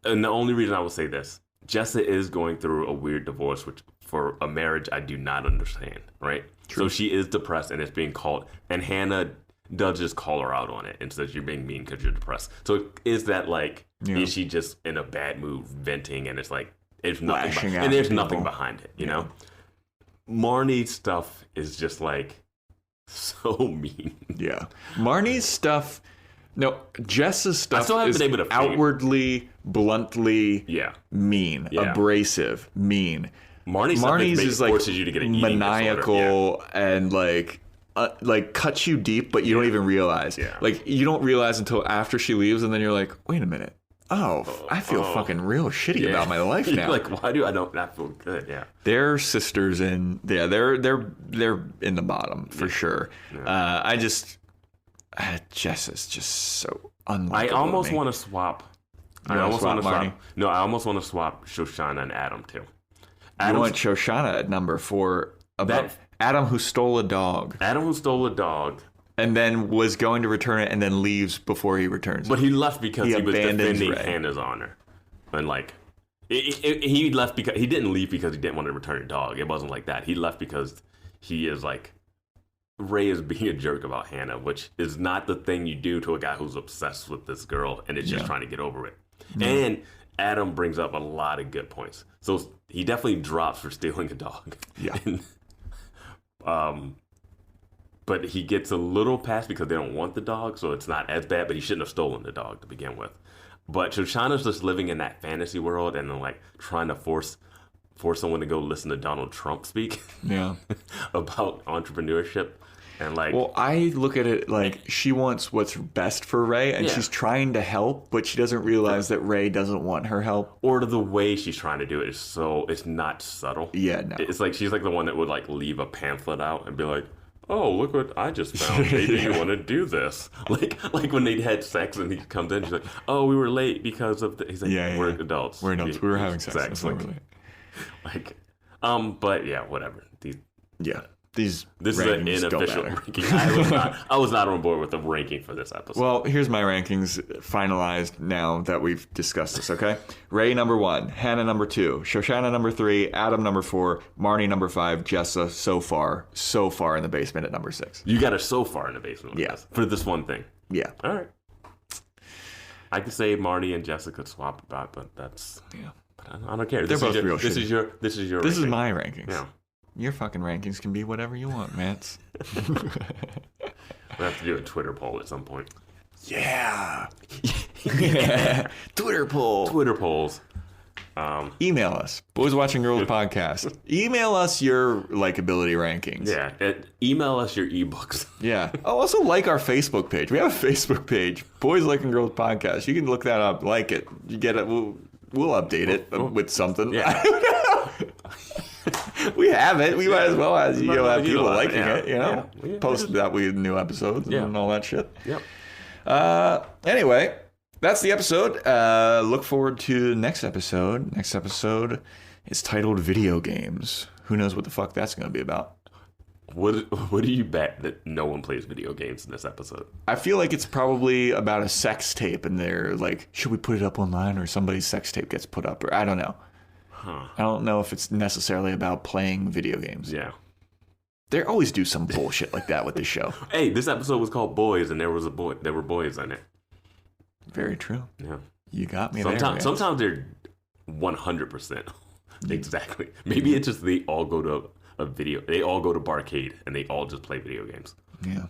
And the only reason I will say this, Jessa is going through a weird divorce, which for a marriage I do not understand, right? True. So she is depressed and it's being called, and Hannah does just call her out on it and says you're being mean because you're depressed. So is that like, is she just in a bad mood venting and it's like, there's nothing, and there's nothing behind it, you know? Marnie's stuff is just like so mean. Yeah. Marnie's stuff... No, Jess's stuff is been able to outwardly, bluntly mean, abrasive, mean. Marnie's is like forces you to get an maniacal and like cuts you deep, but you don't even realize. Yeah. Like you don't realize until after she leaves, and then you're like, wait a minute. I feel fucking real shitty about my life now. Like, why do I not feel good? Yeah. They're sisters in. Yeah, they're in the bottom for sure. Yeah. Jess is just so unlikable. I almost want to swap. I almost want to swap. No, I almost want to swap Shoshanna and Adam too. You want Shoshanna at number 4 above Adam who stole a dog. Adam who stole a dog And then was going to return it and then leaves before he returns it. But he left because he was abandons defending Ray. Hannah's honor. And like, he left because he didn't leave because he didn't want to return a dog. It wasn't like that. He left because he is like, Ray is being a jerk about Hannah, which is not the thing you do to a guy who's obsessed with this girl and is just trying to get over it. And Adam brings up a lot of good points. So he definitely drops for stealing a dog. Yeah. And, but he gets a little pass because they don't want the dog, so it's not as bad, but he shouldn't have stolen the dog to begin with. But Shoshanna's just living in that fantasy world and then like trying to force someone to go listen to Donald Trump speak about entrepreneurship. And like, well, I look at it like she wants what's best for Ray, and she's trying to help, but she doesn't realize that Ray doesn't want her help. Or the way she's trying to do it is it's not subtle. Yeah, no. It's like she's like the one that would like leave a pamphlet out and be like, oh, look what I just found. Maybe you want to do this. Like when they had sex and he comes in, she's like, oh, we were late because of the... He's like, we're adults. We're adults. We were having sex. Like, but yeah, whatever. This is an unofficial ranking. I was not on board with the ranking for this episode. Well, here's my rankings finalized now that we've discussed this, okay? Ray number 1, Hannah number 2, Shoshanna number 3, Adam number 4, Marnie number 5, Jessa so far in the basement at number 6. You got her so far in the basement with this, for this one thing. Yeah. All right. I could say Marnie and Jessa could swap about, but that's... Yeah. But I don't care. They're both real shitty. This is your This ranking. is my rankings. Yeah. Your fucking rankings can be whatever you want, Mats. We'll have to do a Twitter poll at some point. Yeah. Twitter poll. Twitter polls. Email us, BoysWatchingGirlsPodcast. Email us your likability rankings. Yeah. Email us your ebooks. Yeah. Oh, also like our Facebook page. We have a Facebook page, Boys Liking Girls Podcast. You can look that up, like it. You get it. We'll update it with something. Yeah. We have it. We might as well have people liking it. Yeah. Post that with new episodes and all that shit. Yep. Anyway, that's the episode. Look forward to the next episode. Next episode is titled Video Games. Who knows what the fuck that's going to be about? What do you bet that no one plays video games in this episode? I feel like it's probably about a sex tape, and they're like, should we put it up online, or somebody's sex tape gets put up, or I don't know. I don't know if it's necessarily about playing video games. Yeah. They always do some bullshit like that with the show. Hey, this episode was called Boys, and there were boys in it. Very true. Yeah. You got me Sometimes they're 100%. Exactly. Maybe it's just they all go to they all go to Barcade, and they all just play video games. Yeah.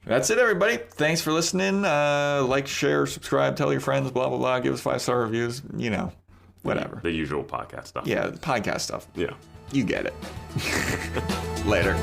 That's it, everybody. Thanks for listening. Like, share, subscribe, tell your friends, blah, blah, blah. Give us 5-star reviews. You know. Whatever. The usual podcast stuff. Yeah, the podcast stuff. Yeah. You get it. Later.